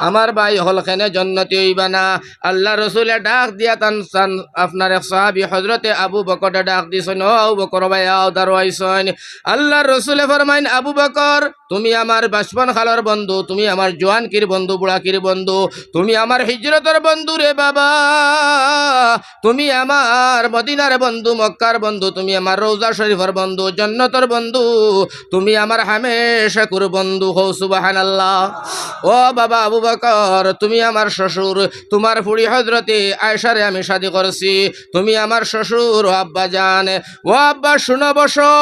Speaker 1: আমার ভাই হল খেনে জন্নতি হইবা না। আল্লাহ রসুলে ডাক দিয়া তান আপনার এক সাহাবী হজরতে আবু বকর ডাক দিছেন, ও আবু বকর ভাই আও দাঁড়াইছেন। আল্লাহ রসুলে ফরমাইন, আবু বকর তুমি আমার বাসপন খালর বন্ধু, তুমি আমার জোয়ানকির বন্ধু, বুড়াকির বন্ধু, তুমি আমার হিজরতের বন্ধু রে বাবা, তুমি আমার মদিনার বন্ধু, মক্কার বন্ধু, তুমি আমার রওজা শরীফের বন্ধু, জান্নাতের বন্ধু, তুমি আমার হামেশা কুর বন্ধু। হো সুবহানাল্লাহ। ও বাবা আবু বকর তুমি আমার শ্বশুর, তোমার ফুড়ি হজরতে আয়েশারে আমি শাদী করছি, তুমি আমার শ্বশুর ও আব্বা জান। ও আব্বা শুনো বসো,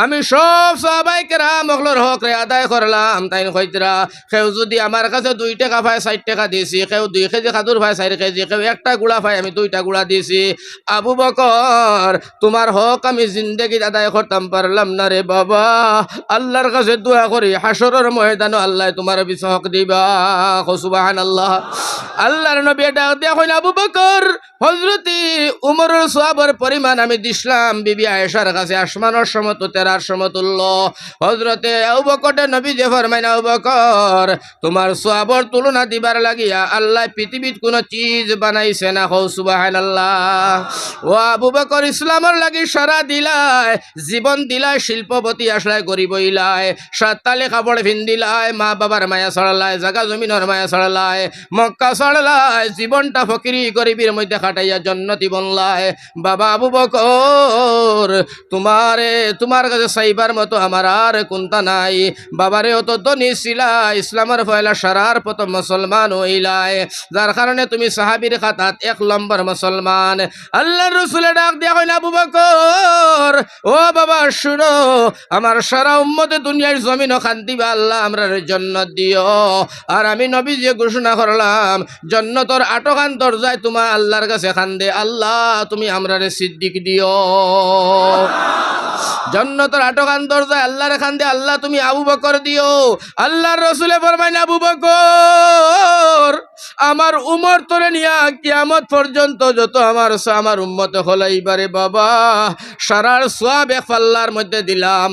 Speaker 1: আমি সব সাহাবায়ে কেরাম ওগুলোর হক রে আদায় করলাম। তাই কইতরা কেউ যদি আমার কাছে 2 টাকা পায় 4 টাকা দিয়েছি, কেউ 2 কেজি খাদুর পায় 4 কেজি, কেউ একটা গুড়া পায় আমি 2টা গুড়া দিয়েছি। আবু বকর তোমার হক আমি জিন্দেগি আদায় করতাম পারলাম না রে বাবা। আল্লাহর কাছে দোয়া করি হাসরের ময়দানে আল্লাহ তোমার পিছে হক দিবা। সুবহানাল্লাহ। আল্লাহর নবী ডাক দিয়া কইলেন, আবু বকর হযরতি উমরের সওয়াবের পরিমাণ আমি দিছিলাম বিবি আয়েশার কাছে আসমানের সমত 13 সমতুল্য। হযরতে আবু বকর নবী যে ফরমাইন, আবু বকর তোমার সওয়াবের তুলনা দিবার লাগিয়া আল্লাহ পৃথিবীত কোনো চিজ বানাইছে না। সুবহানাল্লাহ। ও আবু বকর ইসলামের লাগি সারা দিলাই, জীবন দিলাই, শিল্পপতি আসলাই, গরিব হইলাই, 7 তালে কাপড় ভিন্দিলাই, মা বাবার মায়া ছড়ালাই, জাগা জমিনের মায়া ছড়ালাই, মক্কা ছড়ালাই, জীবনটা ফকিরি গরিবের মধ্যে খাটাইয়া জান্নাতি বনলায়। বাবা আবু বকর, তোমার কাছে সাইবার মতো আমার আর কোনটা নাই। বাবারে অত ধনী ছিলা, ইসলামের পয়লা সারার প্রথম মুসলমান হইলায়, যার কারণে তুমি সাহাবীর খাতাত 1 নম্বর মুসলমান। আল্লাহর রাসূলে ডাক দিয়া কইনা, আবু বকর ও বাবা শুনো, আমার সারা উম্মতে দুনিয়ার জমিন শান্তি বা আল্লাহ আমরার জান্নাত দিও। আর আমি নবী যে ঘোষণা করলাম, জান্নাতের 8 খান দরজায় তোমার আল্লাহর কাছে খান্দে, আল্লাহ তুমি আমরারে সিদ্দিক দিও। জান্নাতের 8 খান দরজায় আল্লাহর খান্দে, আল্লাহ তুমি আবু বকর দিও। আল্লাহর রাসূলে ফরমাইনা, আবু বকর আমার উমর তোরে নিয়া কিয়ামত পর্যন্ত যত আমার উম্মত হলাইবারে বাবা সারার সওয়াব 1 পাল্লার মধ্যে দিলাম,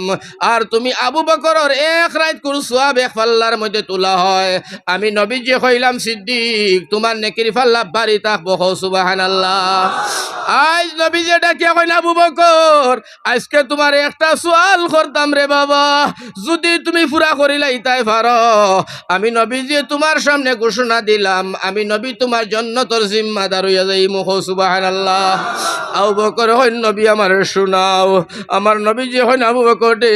Speaker 1: আর তুমি আবু বকরের 1 রাত কুর সওয়াব 1 পাল্লার মধ্যে তোলা হয়। আমি নবীজি কইলাম, সিদ্দিক তোমার নেকির পাল্লা বাড়ি থাকবো, সুবহানাল্লাহ। আজ নবীজি ডাকিয়া কইনা, আবু বকর আজকে তোমার একটা সওয়াল করতাম রে বাবা, যদি তুমি পুরা করিলাই তাই পারো, আমি নবীজি তোমার সামনে ঘোষণা দিলাম, আমি নবী তোমার জান্নাতের জিম্মাদার হইয়া যাইমু, সুবহানাল্লাহ। আবু বকর হইন, নবী আমার শোনাও। আমার নবীজি হইন, আবু বকর দে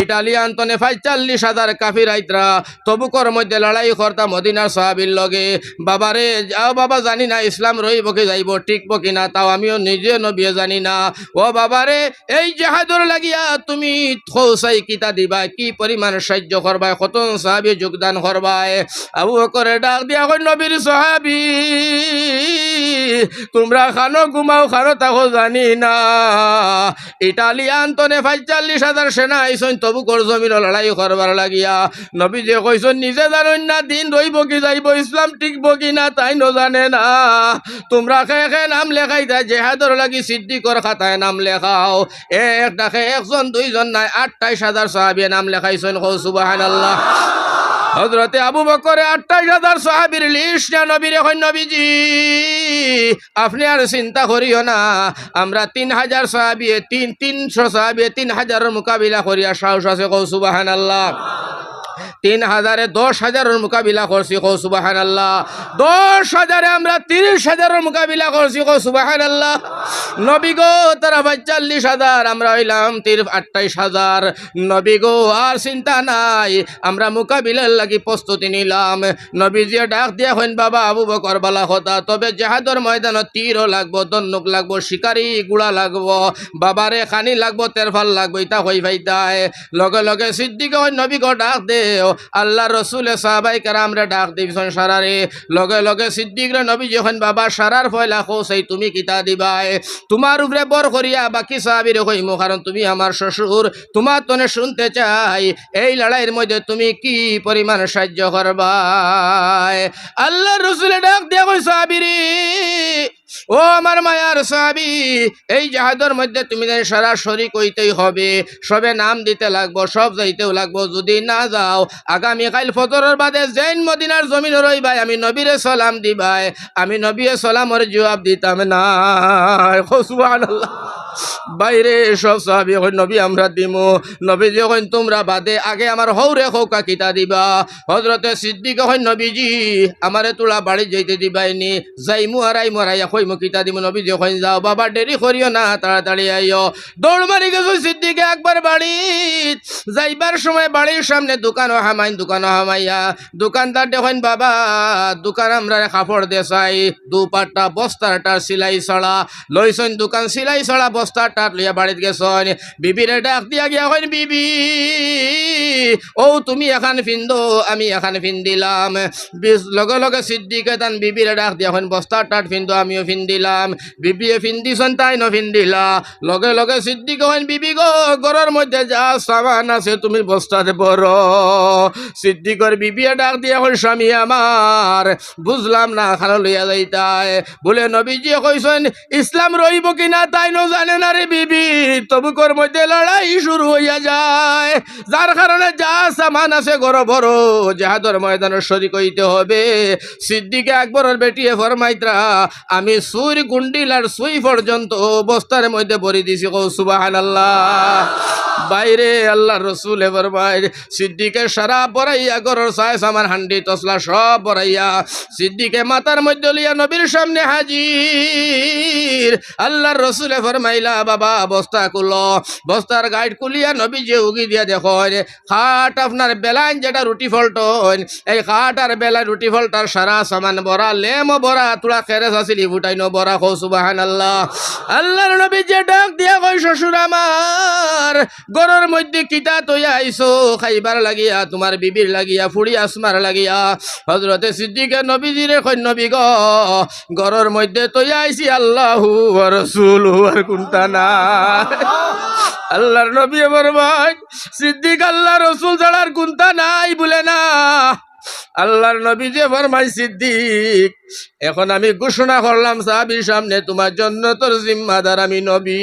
Speaker 1: ইটালিয়ান তনে 45,000 কাফির আইতরা তবুকর মধ্যে লড়াই করতা মদিনার সাহাবীর লগে। বাবারে যাও বাবা, জানি না ইসলাম রইব কি যাইব, টিকব কিনা, তাও আমিও নিজে নবী জানি না। ও বাবারে এই জাহাদর লাগিয়া তুমি খোসাই কিতা দিবা, কি পরিমাণ সাহায্য করবা, কত সাহাবী যোগদান করবাই। আবু বকর ডাক দিয়া কই, নবীর সাহাবী তোমরা খানো ঘুমাও, খানো তাকো জানি না, ইটালিয়ান তনে 45,000 সেনা আইসন তবুকর জমির লড়াই করবার লাগিয়া। নবী যে কইসন নিজে জানেন না দিন রইব কি যাইব, ইসলাম টিকব কি না তাই জানে না। তোমরা খেয়ে খেয়ে নাম লেখাই দেয়, জেহাদর লাগি সিদ্দিকর খাতায় নাম লেখাও। একটা খেয়ে 1 জন 2 জন নাই, 28,000 সাহাবী নাম লেখাইছেন, সুবহানাল্লাহ। হযরতে আবু বকরে 28,000 সাহাবীর লিস্ট না নবীরে কই, নবীজি আপনি আর চিন্তা করিও না, আমরা 3,000 সাহাবী 300 সাহাবী 3,000 মোকাবিলা করিয়া সাহস আছে, সুবহানাল্লাহ। 3,000-এ 10,000-এর মোকাবিলা করছি, সুবহানাল্লাহ। 10,000-এ আমরা 30,000-এর মোকাবিলা করছি, সুবহানাল্লাহ। নবী গো তারা 45,000, আমরা হইলাম 28,000। নবী গো আর চিন্তা নাই, আমরা মোকাবিলার লাগি প্রস্তুতি নিলাম। নবীজি ডাক দিয়া হইন, বাবা আবু বকর বালা কথা, তবে জাহাদর ময়দানত তীরও লাগবো, দন্নুক লাগবো, শিকারি গুড়া লাগবো, বাবারে খানি লাগবো, তেরফাল লাগবো, ইতা হই ভাইতায়। লগে লগে সিদ্দিক হইন, নবী গো ডাক দে, আল্লাহ রসুলে সাহাবাই কেরামরে ডাক দিবছেন সারারে। লগে লগে সিদ্দিক রে নবী যখন, বাবা সারার ফয়লা খোসাই তুমি কিতা দিবাই, তোমার উপরে বর করিয়া বাকি সাহাবীরে কইমু, কারণ তুমি আমার শ্বশুর, তোমার তনে শুনতে চাই এই লড়াইয়ের মধ্যে তুমি কি পরিমাণ সাহায্য করবাই। আল্লাহ রসুলে ডাক দিয়া কই, সাহাবীরে ও আমার মায়ার সাহাবী, এই জাহাজের মধ্যে তুমি সারা শরীক হইতেই হবে, সবে নাম দিতে লাগবো, সব যাইতেও লাগবো। যদি না যাও আগামীকাল ফজরের বাদে জৈন মদিনার জমিন রইবাই, আমি নবীরে সালাম দিবাই, আমি নবীরে সালামের জবাব দিতাম না, সুবহানাল্লাহ। বাইরে সব সাহাবী কই, নবী আমরা দিমু। নবী যখন তোমরা বাদে আগে আমার হৌরে হৌকা কিতা দিবা। হযরতে সিদ্দিক কই, নবীজি আমারে তোলা বাড়ি যাইতে দিবাইনি, যাইমু আরাইমু আরাইয়া কইমু কিতা দিমু। নবী যখন, যাও বাবা দেরি করিও না, তাড়াতাড়ি আইও। দৌড় মারি গেছো সিদ্দিকে একবার বাড়ি যাইবার সময় বাড়ির সামনে দোকানও হামাইয়া দোকানদার দেখেন, বাবা দোকান আমরা কাপড় দেশাই, 2 পাট্টা বস্তাটার সিলাই ছড়া লইছেন, দোকান সিলাই ছড়া বস্তাটা লইয়া বাড়িতে গেছেন। বিবিরে ডাক দিয়া গিয়া কইন, বিবি ও তুমি এখন ফিন্দো, আমি এখন ফিন্দিলাম। লগে লগে সিদ্দিকে তান বিবিরে ডাক দিয়া কইন, বস্তাটা ফিন্দো, আমিও ফিন্দিলাম। বিবিয়ে ফিন্দিছেন, তাই ন ফিন্দিলা। লগে লগে সিদ্দিক কইন, বিবি গো ঘরের মধ্যে যা সামান আছে তুমি বস্তাতে বড়। সিদ্দিকর বিবিয়ে ডাক দিয়া কইন, স্বামী আমার বুঝলাম না, খানো লইয়া যাইতাই বলে নবীজি কইছেন ইসলাম রইব কিনা তাই ন জানে না রে বিবি, তবুকর মধ্যে লড়াই শুরু হইয়া যায়, যার কারণে যা সামান আছে ঘর বড় জাহাদর ময়দানের শরীক হইতে হবে। সিদ্দিকে আকবরের বেটিয়ে ফরমাইত্রা, আমি সুই গুন্ডিল আর সুই পর্যন্ত বস্তার মধ্যে ভরি দিছি, সুবহানাল্লাহ। বাইরে আল্লাহ রসুল এবার বাইরে সিদ্দিকে সারা বড়াইয়া গরর সাইস আমার হান্ডি তসলা সব বড়াইয়া সিদ্দিকে মাথার মধ্যে লিয়া নবীর সামনে হাজির। আল্লাহর রসুলে ফরমাইলা বাবা বস্তা খুলো। বস্তার গাইড খুলিয়া নবী যে উগি দিয়া দেখো খাট আপনার বেলাইন যেটা রুটি ফলটন এই খাট আর বেলায় রুটি ফলটার সারা সামান বড়া লেমো বড়া তোরা খেরেস আসিলি ফুটাইনো বড়া খো সুবহানাল্লাহ। আল্লাহর নবী যে ডাক দিয়া কই শ্বশুর আমার গরর মধ্যে কিতা তৈয়া আইসো খাইবার লাগিয়া তোমার বিবির লাগিয়া ফুড়ি আসমার লাগিয়া। হযরতে সিদ্দিকে নবীজিরে কই নবী গো গরর মধ্যে তৈয়া আইছি আল্লাহু ওয়া রাসূলুহু আর কোনটা না। আল্লাহর নবী আমার ভাই সিদ্দিক আল্লাহ রসুল ছাড়ার কোনটা নাই বলে না। আল্লাহর নবী যে ফরমাই সিদ্দিক এখন আমি ঘোষণা করলাম সাহাবীর সামনে তোমার জন্য তোর জিম্মাদার আমি নবী।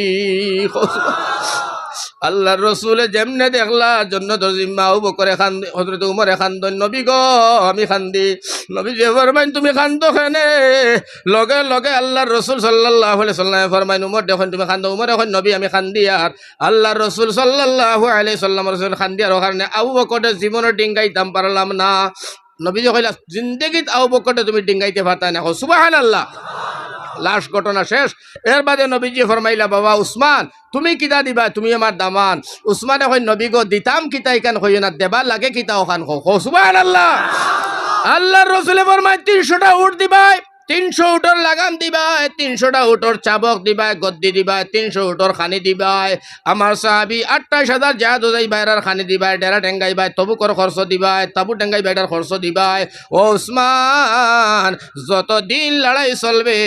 Speaker 1: আল্লাহর রসুলে যেমনে দেখলা জন্য তোর জিম্মা আবু বকরে খান্দি হযরত উমরে খান্দন নবী গো আমি খান্দি। নবী যে ফরমাইন তুমি খান্দো কেনে লগে লগে আল্লাহর রসুল সাল্লাল্লাহু আলাইহি সাল্লাম ফরমাইন উমর দেখুন তুমি খান্দো। উমর এখন নবী আমি খান্দি আর আল্লাহর রসুল সাল্লাল্লাহু আলাইহি সাল্লাম রসুল খান্দি আর কারণে আবু বকরের জীবনের ডিঙ্গাইতাম পারলাম না। নবী যে কইলা জিন্দেগিত আবু বকরে তুমি ডিঙ্গাইতে পারতা না। সুবহানাল্লাহ। লাশ ঘটনা শেষ। এর বাদে নবীজি ফরমাইলা বাবা উসমান তুমি কিতা দিবা তুমি আমার দামান। উসমানে কই নবী গো দিতাম কিতা ইকান কই না দেবা লাগে কিতা ওখান কো সুবহানাল্লাহ। আল্লাহর রাসূলে ফরমায় 300টা উট দিবাই 300 উটর লাগাম দিবাই 300টা উটর চাবক দিবাই গদ্দি দিবাই 300 উটর খানি দিবাই। আমার সাহাবী 28,000 জাহাজ যাই বাইরার খানি দিবাই ডেরা টেঙ্গাই বাই তবু কর খরচ দিবাই তাবু টেঙ্গাই বাইরার খরচ দিবাই। ও উসমান যত দিন লড়াই চলবে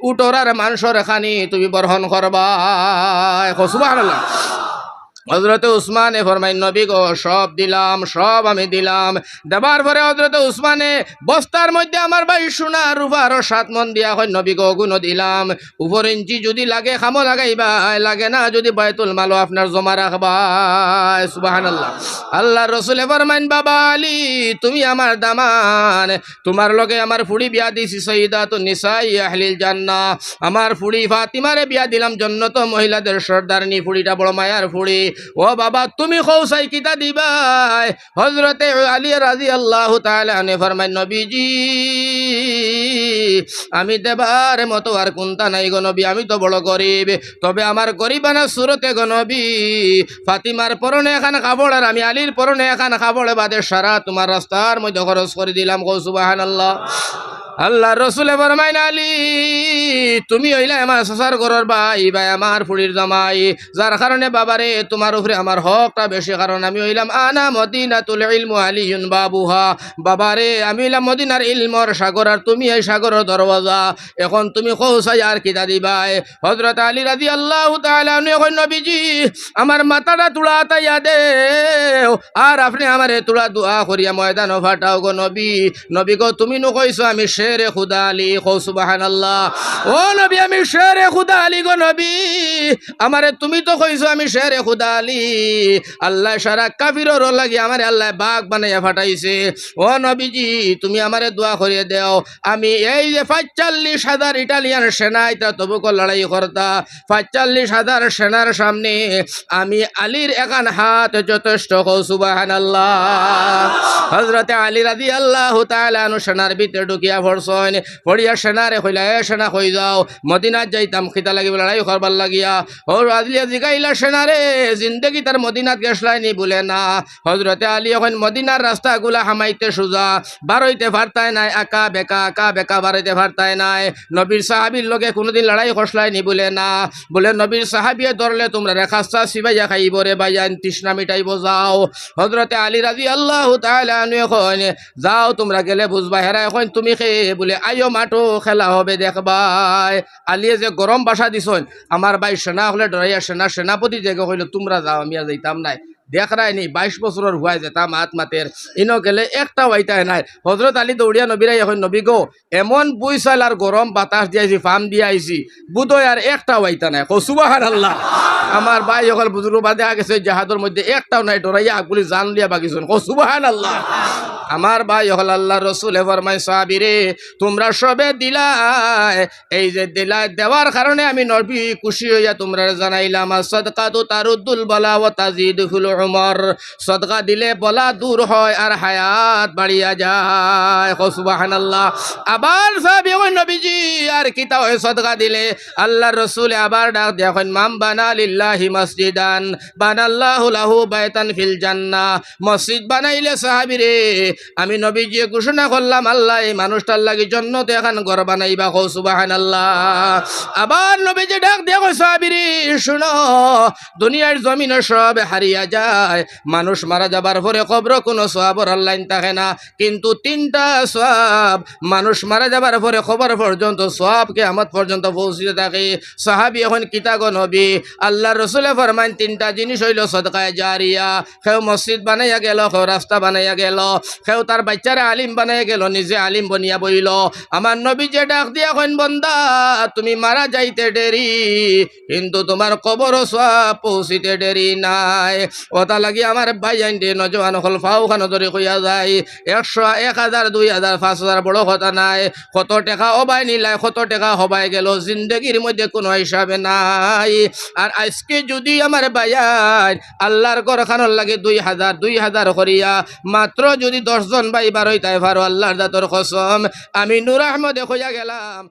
Speaker 1: উটর আর মাংসর খানি তুমি বরহন করবা। সুবহানাল্লাহ। হযরতে উসমানে ফরমাইন নবী গো সব দিলাম সব আমি দিলাম। দেবার পরে হযরতে উসমানে বস্তার মধ্যে আমার ভাই সোনা রূপা আরো 7 মণ দিয়া হয় নবী গো গুণ দিলাম। উপর ইঞ্চি যদি লাগে খামো লাগাইবা লাগে না যদি বাইতুল মালও আপনার জমা রাখবা। সুবহানাল্লাহ। আল্লাহর রাসূল ফরমাইন বাবা আলী তুমি আমার দামান তোমার লগে আমার ফুড়ি বিয়া দিছি সাইয়্যিদাতুন নিসাই আহলিল জান্নাহ। আমার ফুড়ি ফাতিমারে বিয়া দিলাম জান্নাত মহিলাদের সর্দারনি ফুড়িটা বড় মায়ার ফুড়ি। ও বাবা তুমি খৌসাই কিতা দিবাই। হযরতে আলী রাদিয়াল্লাহু তাআলা আনহু ফরমায় নবীজি আমি দেবার মতো আর কোনটা নাই গো নবী আমি তো বড় গরিব তবে আমার গরিবানা সুরতে গো নবী ফাতিমার পরনে এখান কাপড় আর আমি আলীর পরনে এখান কাপড় বাদে সারা তোমার রাস্তার মধ্যে খরচ করে দিলাম গো সুবহানাল্লাহ। আল্লাহ রসুলে ফরমাইন আলী তুমি হইলে আমার সসার ঘরের ভাই আমার ফুড়ির জামাই যার কারণে বাবারে তোমার উপরে আমার হকটা বেশি কারণ আমি হইলাম আনা মদিনাতুল ইলমু আলিয়ুন বাবুহা। বাবারে আমি হইলাম মদিনার ইলমর সাগর আর তুমি এই সাগরের দরওয়াজা। এখন তুমি কৌসাই আর কিতা দিবাই। হযরত আলী রাদিয়াল্লাহু তাআলা আনহু কই নবীজি আমার মাথাটা তুলা তাইয়া দেও আর আপনি আমারে তুলা দোয়া করিয়া ময়দান ফাটাও গো নবী। নবী গো তুমি নো কইছো আমি শেরে খুদা আলী কো সুবহানাল্লাহ। ও নবী আমি শেরে খুদা আলী গো নবী আমারে তুমি তো কইছো আমি শেরে খুদা আলী। আল্লাহ সারা কাফিরর লাগি আমারে আল্লাহ বাঘ বানাইয়া ফাটাইছে। ও নবীজি তুমি আমারে দোয়া করিয়ে দেও আমি এই যে 45,000 ইটালিয়ান সেনা এটা তবুক লড়াই করতা 45,000 সেনার সামনে আমি আলীর একান হাত যথেষ্ট কো সুবহানাল্লাহ। হযরতে আলী রাদিয়াল্লাহু তাআলা আনহু সেনার ভিতরে ঢুকিয়া পড়ছেন পড়িয়া সেনারে কইলা এ সেনা কই যাও মদিনাত যাইতাম খিতা লাগি লড়াই করবার লাগিয়া। ও আলী জিগাইলা সেনারে জিন্দেগি তার মদিনাত গেছলাইনি বলে না। হযরতে আলী এখন মদিনার রাস্তাগুলা হামাইতে সুজা বারইতে পারতায় নাই আকা বেকা বারইতে পারতায় নাই। নবীর সাহাবীর লগে কোনোদিন লড়াই করছলাইনি বলে না বলে নবীর সাহাবিয়ে ধরলে তোমরা রেখাস্তা সিবাইয়া খাইব রে ভাইয়ান তৃষ্ণা মিটাইব যাও। হযরতে আলী রাদিয়াল্লাহু তাআলা আনহু এখন যাও তোমরা গেলে বুঝবা হেরা এখন তুমি খেয়ে বলে আইও মাঠো খেলা হবে দেখবাই। আলিয়ে যে গরম বাসা দিছন আমার ভাই সেনা হলে ডরাইয়া সেনাপতি যে কইল তোমরা যাও আমি আর যাইতাম নাই দেখ রায় নি 22 বছরের হুয়াই যেতাম হাত মাতের ইনো গেলে একটা ওয়াইতায় নাই। হযরত আলী দৌড়িয়া নবীরাই এখন নবী গো এমন বুইসাল আর গরম বাতাস দিয়াছি ফার্ম দিয়া আইছি বুধই আর একটা ওয়াইতা নাই কো সুবহানাল্লাহ। আমার ভাই এখন বুজুর্গ বাদে আগেছে জাহাজের মধ্যে একটাও নাই ডরাইয়া আগুলি জান লিয়া বাগিছন কো সুবহানাল্লাহ। আমার ভাই হল আল্লাহ রসুলে ফরমাই সাহাবীরে তোমরা সবে দিলাই এই যে দিলাই দেওয়ার কারণে আমি নবী খুশি হইয়া তোমরা জানাইলাম সাদকাতু তারুদ্দুল বালা ওয়া তাজিদুল উমর সাদকা দিলে বলা দূর হয় আর হায়াত বাড়িয়া যায় সুবহানাল্লাহ আবার সাহাবী ওই নবীজি আর কিতা হয় সাদকা দিলে আল্লাহর রাসূল আবার ডাক দেখেন মাম বানা লিল্লাহি মসজিদান বানাল্লাহু লাহু বাইতান ফিল জান্নাহ মসজিদ বানাইলে সাহাবীরে আমি নবীজি ঘোষণা করলাম আল্লাহ এই মানুষটার লাগি জান্নাতে এখন ঘর বানাইবা সুবহানাল্লাহ আবার নবীজি ডাক দেখো সাহাবীরে শুনো দুনিয়ার জমিনে সব হারিয়া যায় মানুষ মারা যাবার পরে কবর কোনো সওয়াবের লাইন থাকে না কিন্তু তিনটা সওয়াব মানুষ মারা যাবার পরে কবর পর্যন্ত সওয়াব কিয়ামত পর্যন্ত পৌঁছিতে থাকে সাহাবী এখন কিতা গো নবী আল্লাহর রাসূল ফরমান তিনটা জিনিস হইল সদকায়ে জারিয়া কেউ মসজিদ বানাইয়া গেল কেউ রাস্তা বানাইয়া গেল কেউ তার বাচ্চারা আলিম বানাইয়া গেল নিজে আলিম বনিয়া বইল আমার নবী যে ডাক দিয়া কইন বান্দা তুমি মারা যাইতে দেরি কিন্তু তোমার কবর সওয়াব পৌঁছিতে দেরি নাই ওটা লাগি আমার ভাই আইনতে নজওয়ান হল ফাও খানো ধরে কইয়া যায় 100 1000 2000 5000 বড় কথা নাই কত টাকা অবাই নিলাই কত টাকা হবাই গেল জিন্দগির মধ্যে কোনো হিসাবে নাই আর আজকে যদি আমার ভাইয়াই আল্লাহর ঘর খানোর লাগে 2000 করিয়া মাত্র যদি 10 জন ভাই বার হইতে পারো আল্লাহর জাতর কসম আমি নূর আহমদে কইয়া গেলাম।